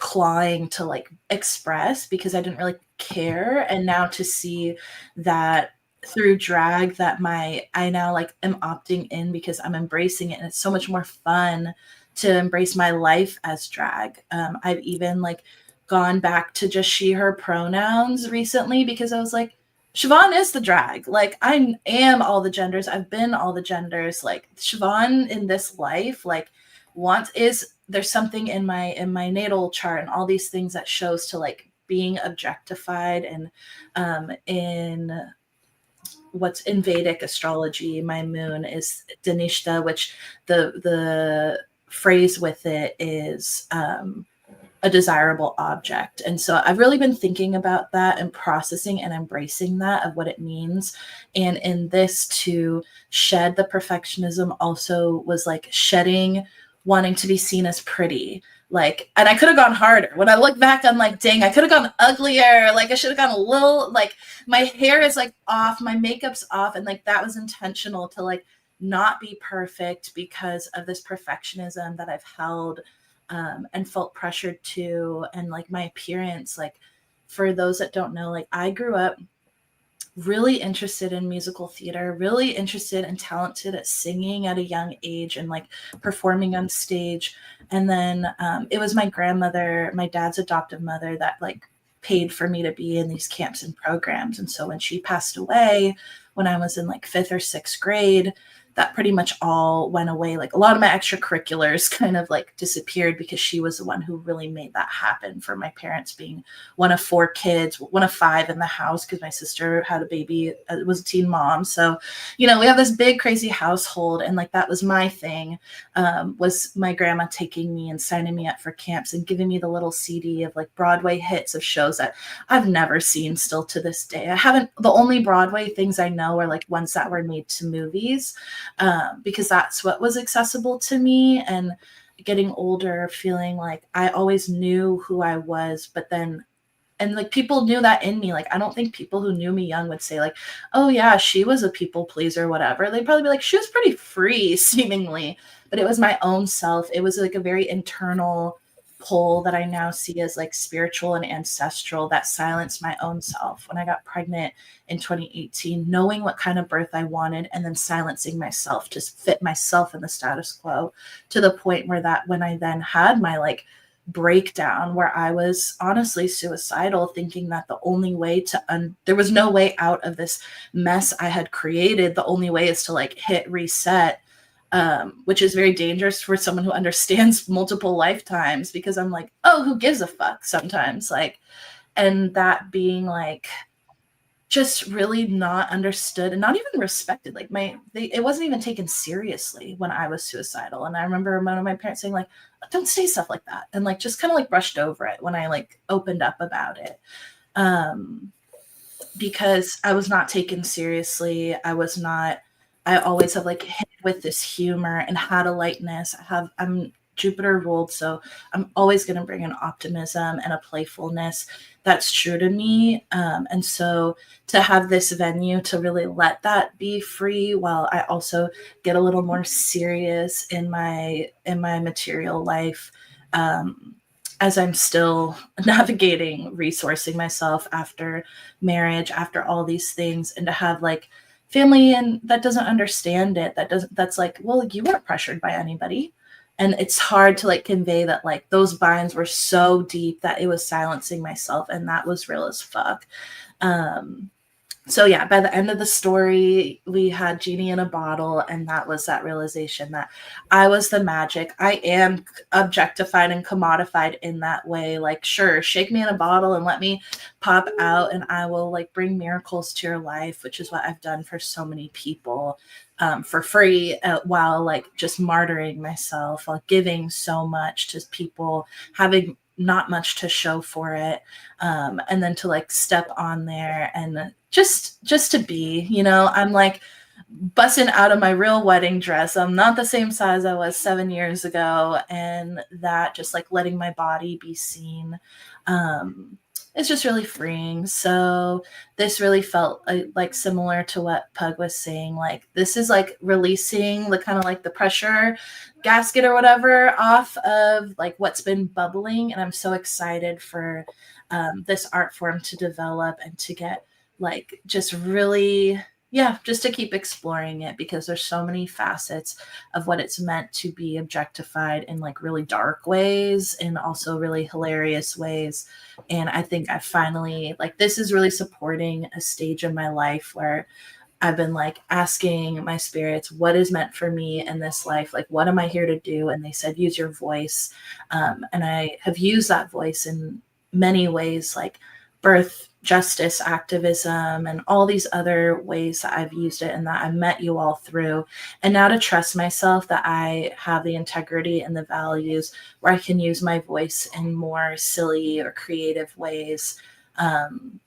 clawing to like express because I didn't really care. And now to see that through drag that I now like am opting in because I'm embracing it, and it's so much more fun to embrace my life as drag. I've even like gone back to just she her pronouns recently because I was like, Siobhan is the drag. Like I am all the genders. I've been all the genders. Like Siobhan in this life, like there's something in my natal chart and all these things that shows to like being objectified. And in what's in Vedic astrology, my moon is Dhanishta, which the phrase with it is a desirable object. And so I've really been thinking about that and processing and embracing that of what it means. And in this, to shed the perfectionism also was like shedding wanting to be seen as pretty. Like, and I could have gone harder. When I look back, I'm like, dang, I could have gone uglier. Like I should have gone a little, like my hair is like off, my makeup's off. And like, that was intentional to like not be perfect because of this perfectionism that I've held and felt pressured to. And like my appearance, like for those that don't know, like I grew up really interested in musical theater, really interested and talented at singing at a young age and like performing on stage. And then it was my grandmother, my dad's adoptive mother, that like paid for me to be in these camps and programs. And so when she passed away, when I was in like 5th or 6th grade, that pretty much all went away. Like a lot of my extracurriculars kind of like disappeared because she was the one who really made that happen for my parents, being one of 4 kids, one of 5 in the house because my sister had a baby, was a teen mom. So, you know, we have this big crazy household, and like that was my thing, was my grandma taking me and signing me up for camps and giving me the little CD of like Broadway hits of shows that I've never seen still to this day. The only Broadway things I know are like ones that were made to movies. Because that's what was accessible to me. And getting older, feeling like I always knew who I was, but then, and like people knew that in me. Like I don't think people who knew me young would say like, oh yeah, she was a people pleaser, whatever. They'd probably be like, she was pretty free seemingly, but it was my own self. It was like a very internal pull that I now see as like spiritual and ancestral that silenced my own self when I got pregnant in 2018, knowing what kind of birth I wanted and then silencing myself to fit myself in the status quo, to the point where that when I then had my like breakdown where I was honestly suicidal, thinking that the only way to there was no way out of this mess I had created. The only way is to like hit reset, which is very dangerous for someone who understands multiple lifetimes, because I'm like, oh, who gives a fuck sometimes, like, and that being like just really not understood and not even respected. Like it wasn't even taken seriously when I was suicidal. And I remember one of my parents saying like, don't say stuff like that, and like just kind of like brushed over it when I like opened up about it. Because I was not taken seriously. I always have like hit with this humor and had a lightness. I'm Jupiter ruled, so I'm always going to bring an optimism and a playfulness that's true to me. And so to have this venue to really let that be free, while I also get a little more serious in my material life, as I'm still navigating resourcing myself after marriage, after all these things, and to have like family and that doesn't understand it, that's like, well, you weren't pressured by anybody. And it's hard to like convey that like those binds were so deep that it was silencing myself, and that was real as fuck. So yeah, by the end of the story, we had genie in a bottle, and that was that realization that I was the magic. I am objectified and commodified in that way. Like, sure, shake me in a bottle and let me pop out, and I will like bring miracles to your life, which is what I've done for so many people for free, while like just martyring myself, while giving so much to people, having not much to show for it, and then to like step on there and just to be, you know, I'm like busting out of my real wedding dress. I'm not the same size I was 7 years ago, and that just like letting my body be seen, it's just really freeing. So this really felt like similar to what Pug was saying. Like this is like releasing the kind of like the pressure gasket or whatever off of like what's been bubbling, and I'm so excited for this art form to develop and to get like just really, yeah, just to keep exploring it, because there's so many facets of what it's meant to be objectified in like really dark ways and also really hilarious ways. And I think I finally, like, this is really supporting a stage in my life where I've been like asking my spirits, what is meant for me in this life? Like, what am I here to do? And they said, use your voice. And I have used that voice in many ways, like birth justice activism and all these other ways that I've used it and that I met you all through. And now to trust myself that I have the integrity and the values where I can use my voice in more silly or creative ways. And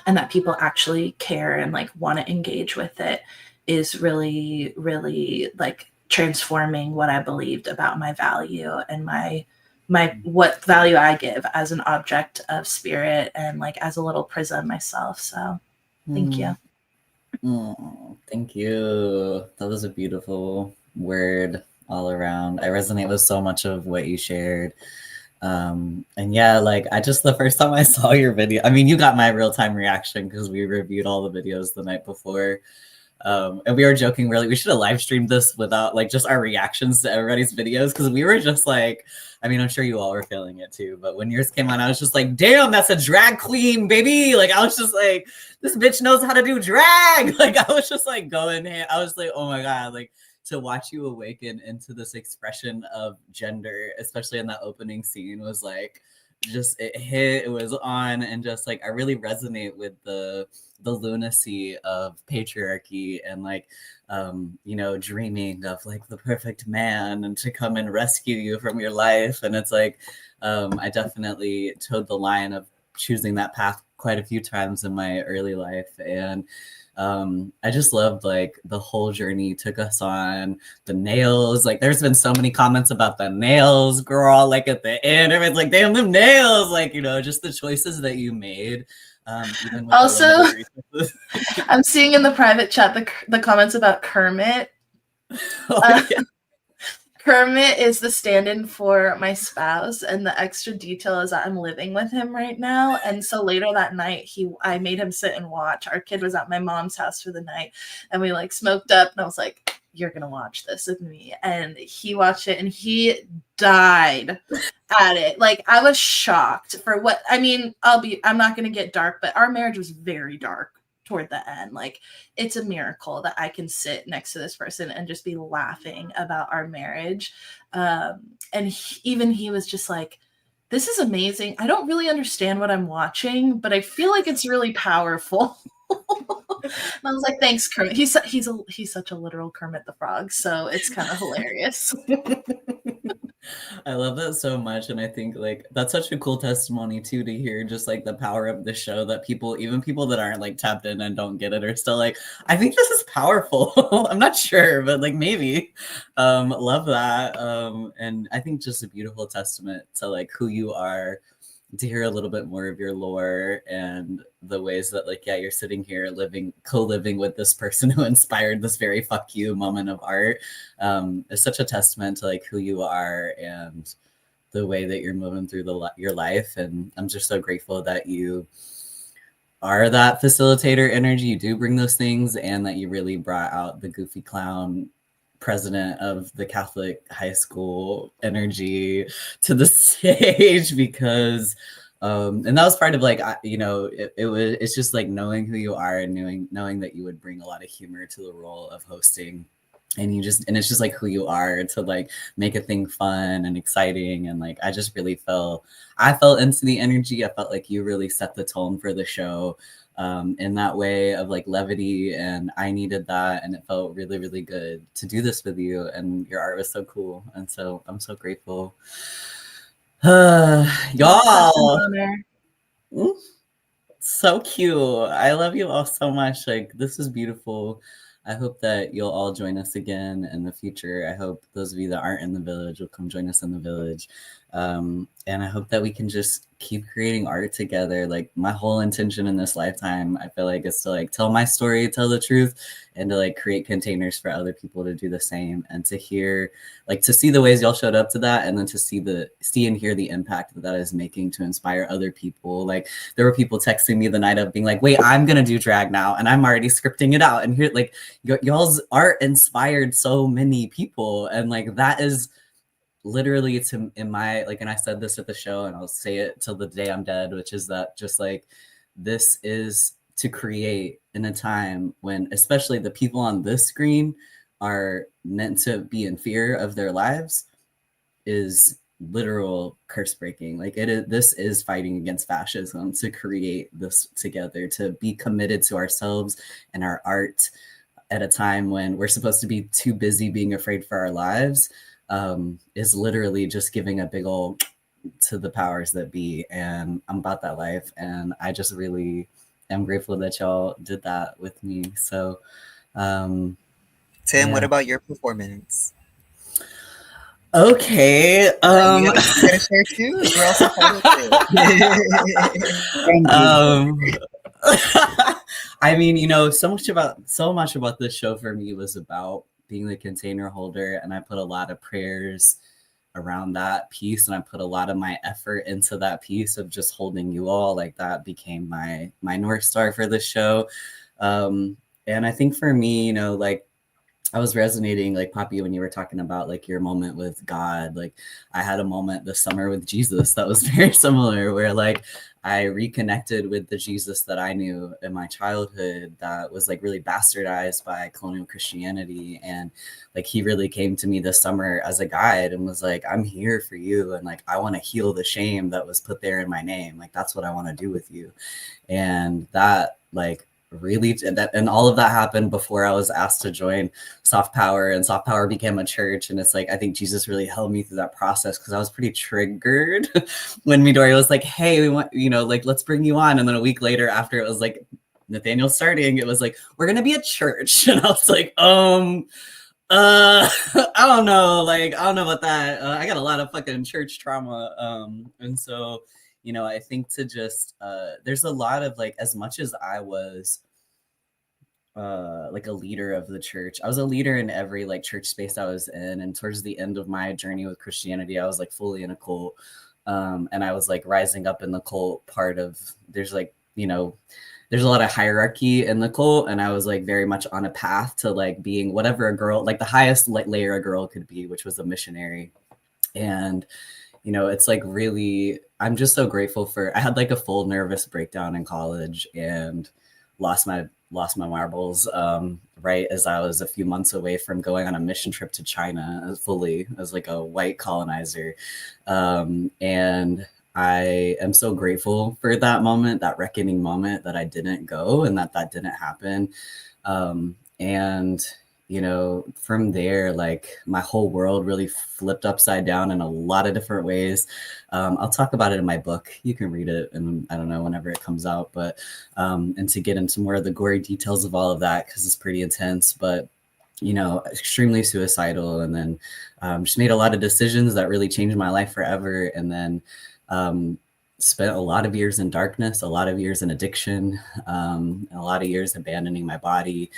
that people actually care and like want to engage with it is really, really like transforming what I believed about my value and my what value I give as an object of spirit and like as a little prism myself. So thank you. Oh, thank you. That was a beautiful word all around. I resonate with so much of what you shared. And yeah, like I just, the first time I saw your video, I mean, you got my real-time reaction because we reviewed all the videos the night before. And we were joking, really, we should have live streamed this without like just our reactions to everybody's videos, because we were just like, I mean, I'm sure you all were feeling it too, but when yours came on, I was just like, damn, that's a drag queen, baby. Like, I was just like, this bitch knows how to do drag. Like, I was just like going, I was like, oh my God, like to watch you awaken into this expression of gender, especially in that opening scene, was like, just it hit, it was on, and just like I really resonate with the lunacy of patriarchy and like you know, dreaming of like the perfect man and to come and rescue you from your life. And it's like I definitely towed the line of choosing that path quite a few times in my early life. And I just loved like the whole journey you took us on. The nails, like there's been so many comments about the nails, girl, like at the end everyone's like, damn, them nails, like, you know, just the choices that you made. Even with Also, I'm seeing in the private chat the comments about Kermit. Oh, yeah. Kermit is the stand-in for my spouse, and the extra detail is that I'm living with him right now. And so later that night, I made him sit and watch. Our kid was at my mom's house for the night, and we like smoked up, and I was like, you're gonna watch this with me. And he watched it, and he died at it. Like, I was shocked for what, I mean, I'm not gonna get dark, but our marriage was very dark toward the end. Like, it's a miracle that I can sit next to this person and just be laughing about our marriage. And even he was just like, this is amazing. I don't really understand what I'm watching, but I feel like it's really powerful. And I was like, thanks, Kermit. He's such a literal Kermit the Frog, so it's kind of hilarious. I love that so much. And I think like that's such a cool testimony too, to hear just like the power of the show, that people, even people that aren't like tapped in and don't get it, are still like, I think this is powerful. I'm not sure, but like maybe. Love that. And I think just a beautiful testament to like who you are, to hear a little bit more of your lore and the ways that like, yeah, you're sitting here co-living with this person who inspired this very fuck you moment of art, is such a testament to like who you are and the way that you're moving through your life. And I'm just so grateful that you are that facilitator energy. You do bring those things, and that you really brought out the goofy clown president of the Catholic high school energy to the stage, because And that was part of like, it's just like knowing who you are and knowing that you would bring a lot of humor to the role of hosting. And it's just like who you are to like make a thing fun and exciting. And like, I just really I felt into the energy. I felt like you really set the tone for the show in that way of like levity. And I needed that. And it felt really, really good to do this with you. And your art was so cool. And so I'm so grateful. Y'all. So cute. I love you all so much. Like, this is beautiful. I hope that you'll all join us again in the future. I hope those of you that aren't in the village will come join us in the village. And I hope that we can just keep creating art together. Like, my whole intention in this lifetime, I feel like, is to like tell my story, tell the truth, and to like create containers for other people to do the same, and to hear, like, to see the ways y'all showed up to that, and then to see and hear the impact that is making to inspire other people. Like, there were people texting me the night of being like, wait, I'm gonna do drag now, and I'm already scripting it out. And here, like, y'all's art inspired so many people, and like, that is literally and I said this at the show, and I'll say it till the day I'm dead, which is that just like, this is to create in a time when especially the people on this screen are meant to be in fear of their lives, is literal curse breaking. Like, this is fighting against fascism, to create this together, to be committed to ourselves and our art at a time when we're supposed to be too busy being afraid for our lives, is literally just giving a big old to the powers that be. And I'm about that life, and I just really am grateful that y'all did that with me. So Tim, yeah. What about your performance? Okay. You gotta share too. We're also part of it. Thank you. I mean, so much about this show for me was about being the container holder, and I put a lot of prayers around that piece, and I put a lot of my effort into that piece of just holding you all. Like, that became my North Star for the show. And I think for me, like, I was resonating, like, Poppy, when you were talking about like your moment with God. Like, I had a moment this summer with Jesus that was very similar, where like I reconnected with the Jesus that I knew in my childhood, that was like really bastardized by colonial Christianity. And like, he really came to me this summer as a guide and was like, I'm here for you, and like, I want to heal the shame that was put there in my name. Like, that's what I want to do with you. And that, like, really, and all of that happened before I was asked to join Soft Power, and Soft Power became a church. And it's like, I think Jesus really helped me through that process, because I was pretty triggered when Midori was like, hey, we want, like, let's bring you on. And then a week later, after it was like Nathaniel starting, it was like, we're gonna be a church. And I was like, I don't know, like, I don't know about that. I got a lot of fucking church trauma. And so, I think to just there's a lot of, like, as much as I was like a leader of the church, I was a leader in every like church space I was in. And towards the end of my journey with Christianity, I was like fully in a cult, and I was like rising up in the cult part of, there's like, there's a lot of hierarchy in the cult, and I was like very much on a path to like being whatever a girl, like the highest layer a girl could be, which was a missionary. And it's like, really, I'm just so grateful I had like a full nervous breakdown in college and lost my marbles right as I was a few months away from going on a mission trip to China fully as like a white colonizer. And I am so grateful for that moment, that reckoning moment, that I didn't go and that didn't happen. And from there, like, my whole world really flipped upside down in a lot of different ways. I'll talk about it in my book. You can read it, and I don't know, whenever it comes out, but and to get into more of the gory details of all of that, because it's pretty intense, but extremely suicidal. And then just made a lot of decisions that really changed my life forever. And then spent a lot of years in darkness, a lot of years in addiction, and a lot of years abandoning my body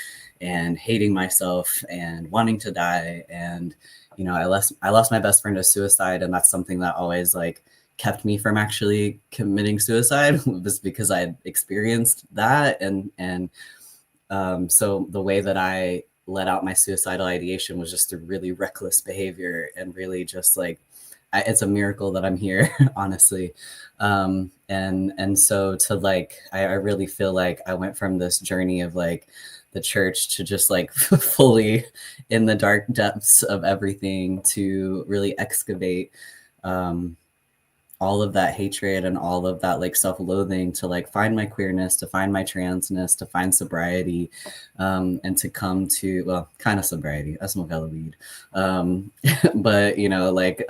and hating myself and wanting to die. And I lost my best friend to suicide, and that's something that always like kept me from actually committing suicide, was because I had experienced that. And so the way that I let out my suicidal ideation was just through really reckless behavior, and really just like it's a miracle that I'm here, honestly. And so to like, I really feel like I went from this journey of like the church to just like fully in the dark depths of everything to really excavate all of that hatred and all of that like self-loathing to like find my queerness, to find my transness, to find sobriety, and to come to, well, kind of sobriety. I smoke hella weed, but you know, like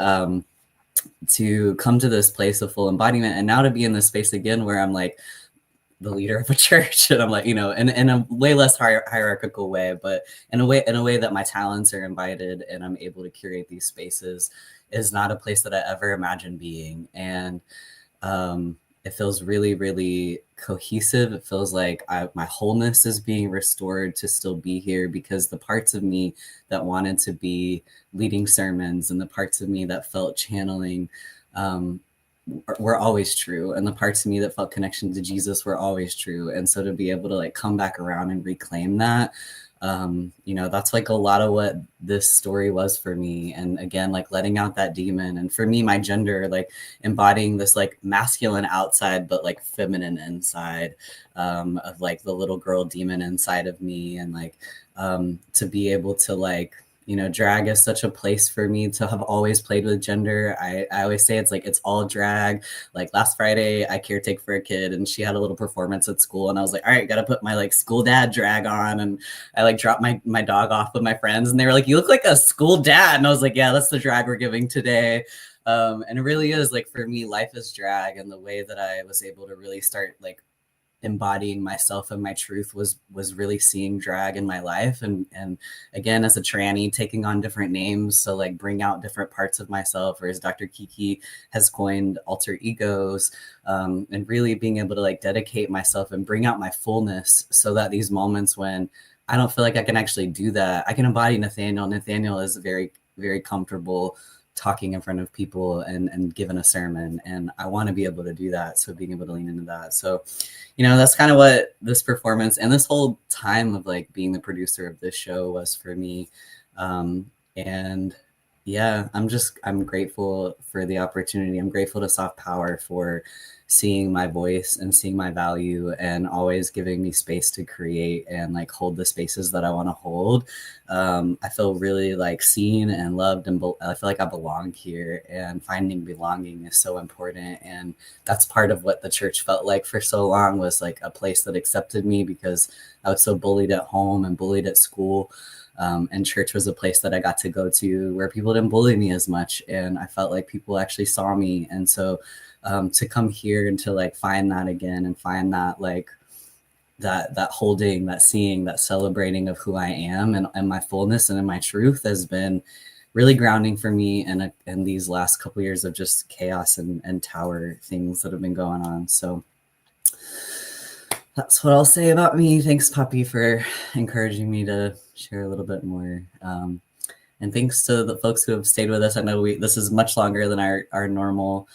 to come to this place of full embodiment, and now to be in this space again where I'm like the leader of a church, and I'm like, you know, in a way less hierarchical way, but in a way that my talents are invited and I'm able to curate these spaces, is not a place that I ever imagined being. And it feels really, really cohesive. It feels like my wholeness is being restored to still be here, because the parts of me that wanted to be leading sermons and the parts of me that felt channeling were always true, and the parts of me that felt connection to Jesus were always true. And so to be able to like come back around and reclaim that, you know, that's like a lot of what this story was for me. And again, like letting out that demon, and for me, my gender, like embodying this like masculine outside but like feminine inside, of like the little girl demon inside of me. And like to be able to like, you know, drag is such a place for me to have always played with gender. I always say it's like, it's all drag. Like last Friday, I caretake for a kid and she had a little performance at school. And I was like, all right, got to put my like school dad drag on. And I like dropped my dog off with my friends and they were like, you look like a school dad. And I was like, yeah, that's the drag we're giving today. And it really is like, for me, life is drag. And the way that I was able to really start like embodying myself and my truth was really seeing drag in my life, and again, as a tranny, taking on different names, so like bring out different parts of myself, or as Dr. Kiki has coined, alter egos, and really being able to like dedicate myself and bring out my fullness, so that these moments when I don't feel like I can actually do that, I can embody Nathaniel. Nathaniel is very, very comfortable talking in front of people and giving a sermon, and I want to be able to do that. So being able to lean into that. So, you know, that's kind of what this performance and this whole time of like being the producer of this show was for me. And yeah, I'm grateful for the opportunity. I'm grateful to Soft Power for seeing my voice and seeing my value, and always giving me space to create and like hold the spaces that I want to hold. I feel really like seen and loved, and I feel like I belong here, and finding belonging is so important. And that's part of what the church felt like for so long, was like a place that accepted me, because I was so bullied at home and bullied at school. And church was a place that I got to go to where people didn't bully me as much, and I felt like people actually saw me. And so to come here and to like find that again, and find that like that holding, that seeing, that celebrating of who I am, and my fullness and in my truth, has been really grounding for me. And these last couple of years of just chaos and tower things that have been going on. So that's what I'll say about me. Thanks, Poppy, for encouraging me to share a little bit more. And thanks to the folks who have stayed with us. I know this is much longer than our normal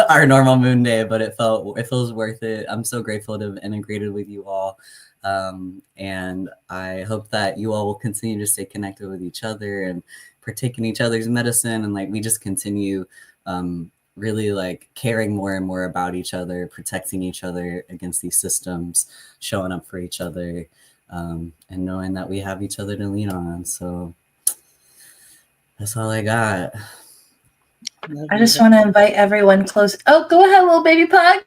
our normal moon day, but it feels worth it. I'm so grateful to have integrated with you all. And I hope that you all will continue to stay connected with each other and partake in each other's medicine. And like, we just continue really like caring more and more about each other, protecting each other against these systems, showing up for each other, and knowing that we have each other to lean on. So that's all I got. I just want to invite everyone close. Oh, go ahead, little baby pug.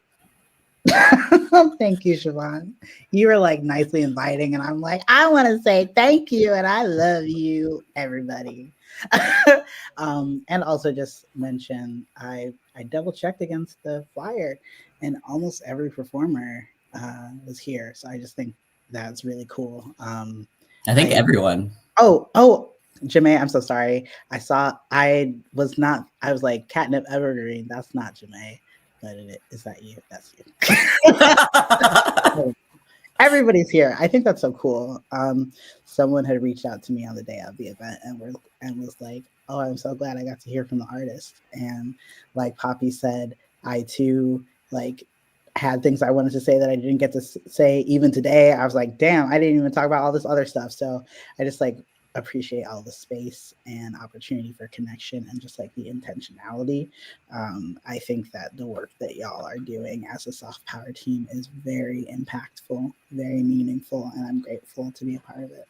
Thank you, Siobhan. You were like nicely inviting, and I'm like, I want to say thank you and I love you, everybody. And also just mention, I double checked against the flyer, and almost every performer was here. So I just think that's really cool. I think everyone. Oh, Jamae, I'm so sorry. I was like Catnip Evergreen. That's not Jamae, but is that you? That's you. Everybody's here. I think that's so cool. Someone had reached out to me on the day of the event and was like, oh, I'm so glad I got to hear from the artist. And like Poppy said, I too like had things I wanted to say that I didn't get to say even today. I was like, damn, I didn't even talk about all this other stuff. So I just like appreciate all the space and opportunity for connection and just like the intentionality. I think that the work that y'all are doing as a soft power team is very impactful, very meaningful, and I'm grateful to be a part of it.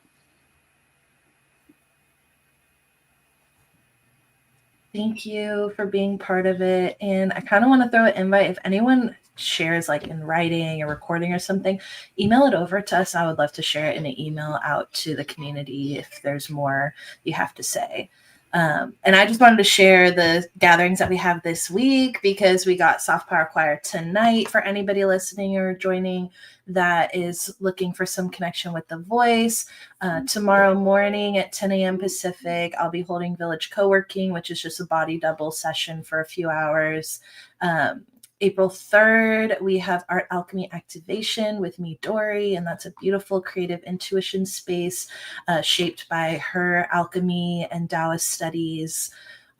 Thank you for being part of it. And I kind of want to throw an invite. If anyone shares like in writing or recording or something, email it over to us. I would love to share it in an email out to the community if there's more you have to say. And I just wanted to share the gatherings that we have this week because we got Soft Power Choir tonight for anybody listening or joining that is looking for some connection with the voice. Tomorrow morning at 10 a.m. Pacific, I'll be holding Village Co-working, which is just a body double session for a few hours. April 3rd, we have Art Alchemy Activation with me, Dory, and that's a beautiful creative intuition space shaped by her alchemy and Taoist studies.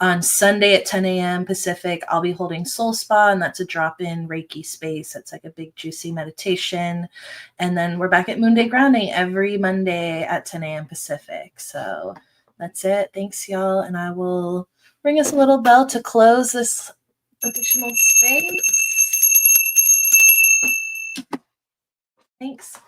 On Sunday at 10 a.m. Pacific, I'll be holding Soul Spa, and that's a drop-in Reiki space. It's like a big, juicy meditation. And then we're back at Moonday Grounding every Monday at 10 a.m. Pacific. So that's it. Thanks, y'all. And I will ring us a little bell to close this additional space. Thanks.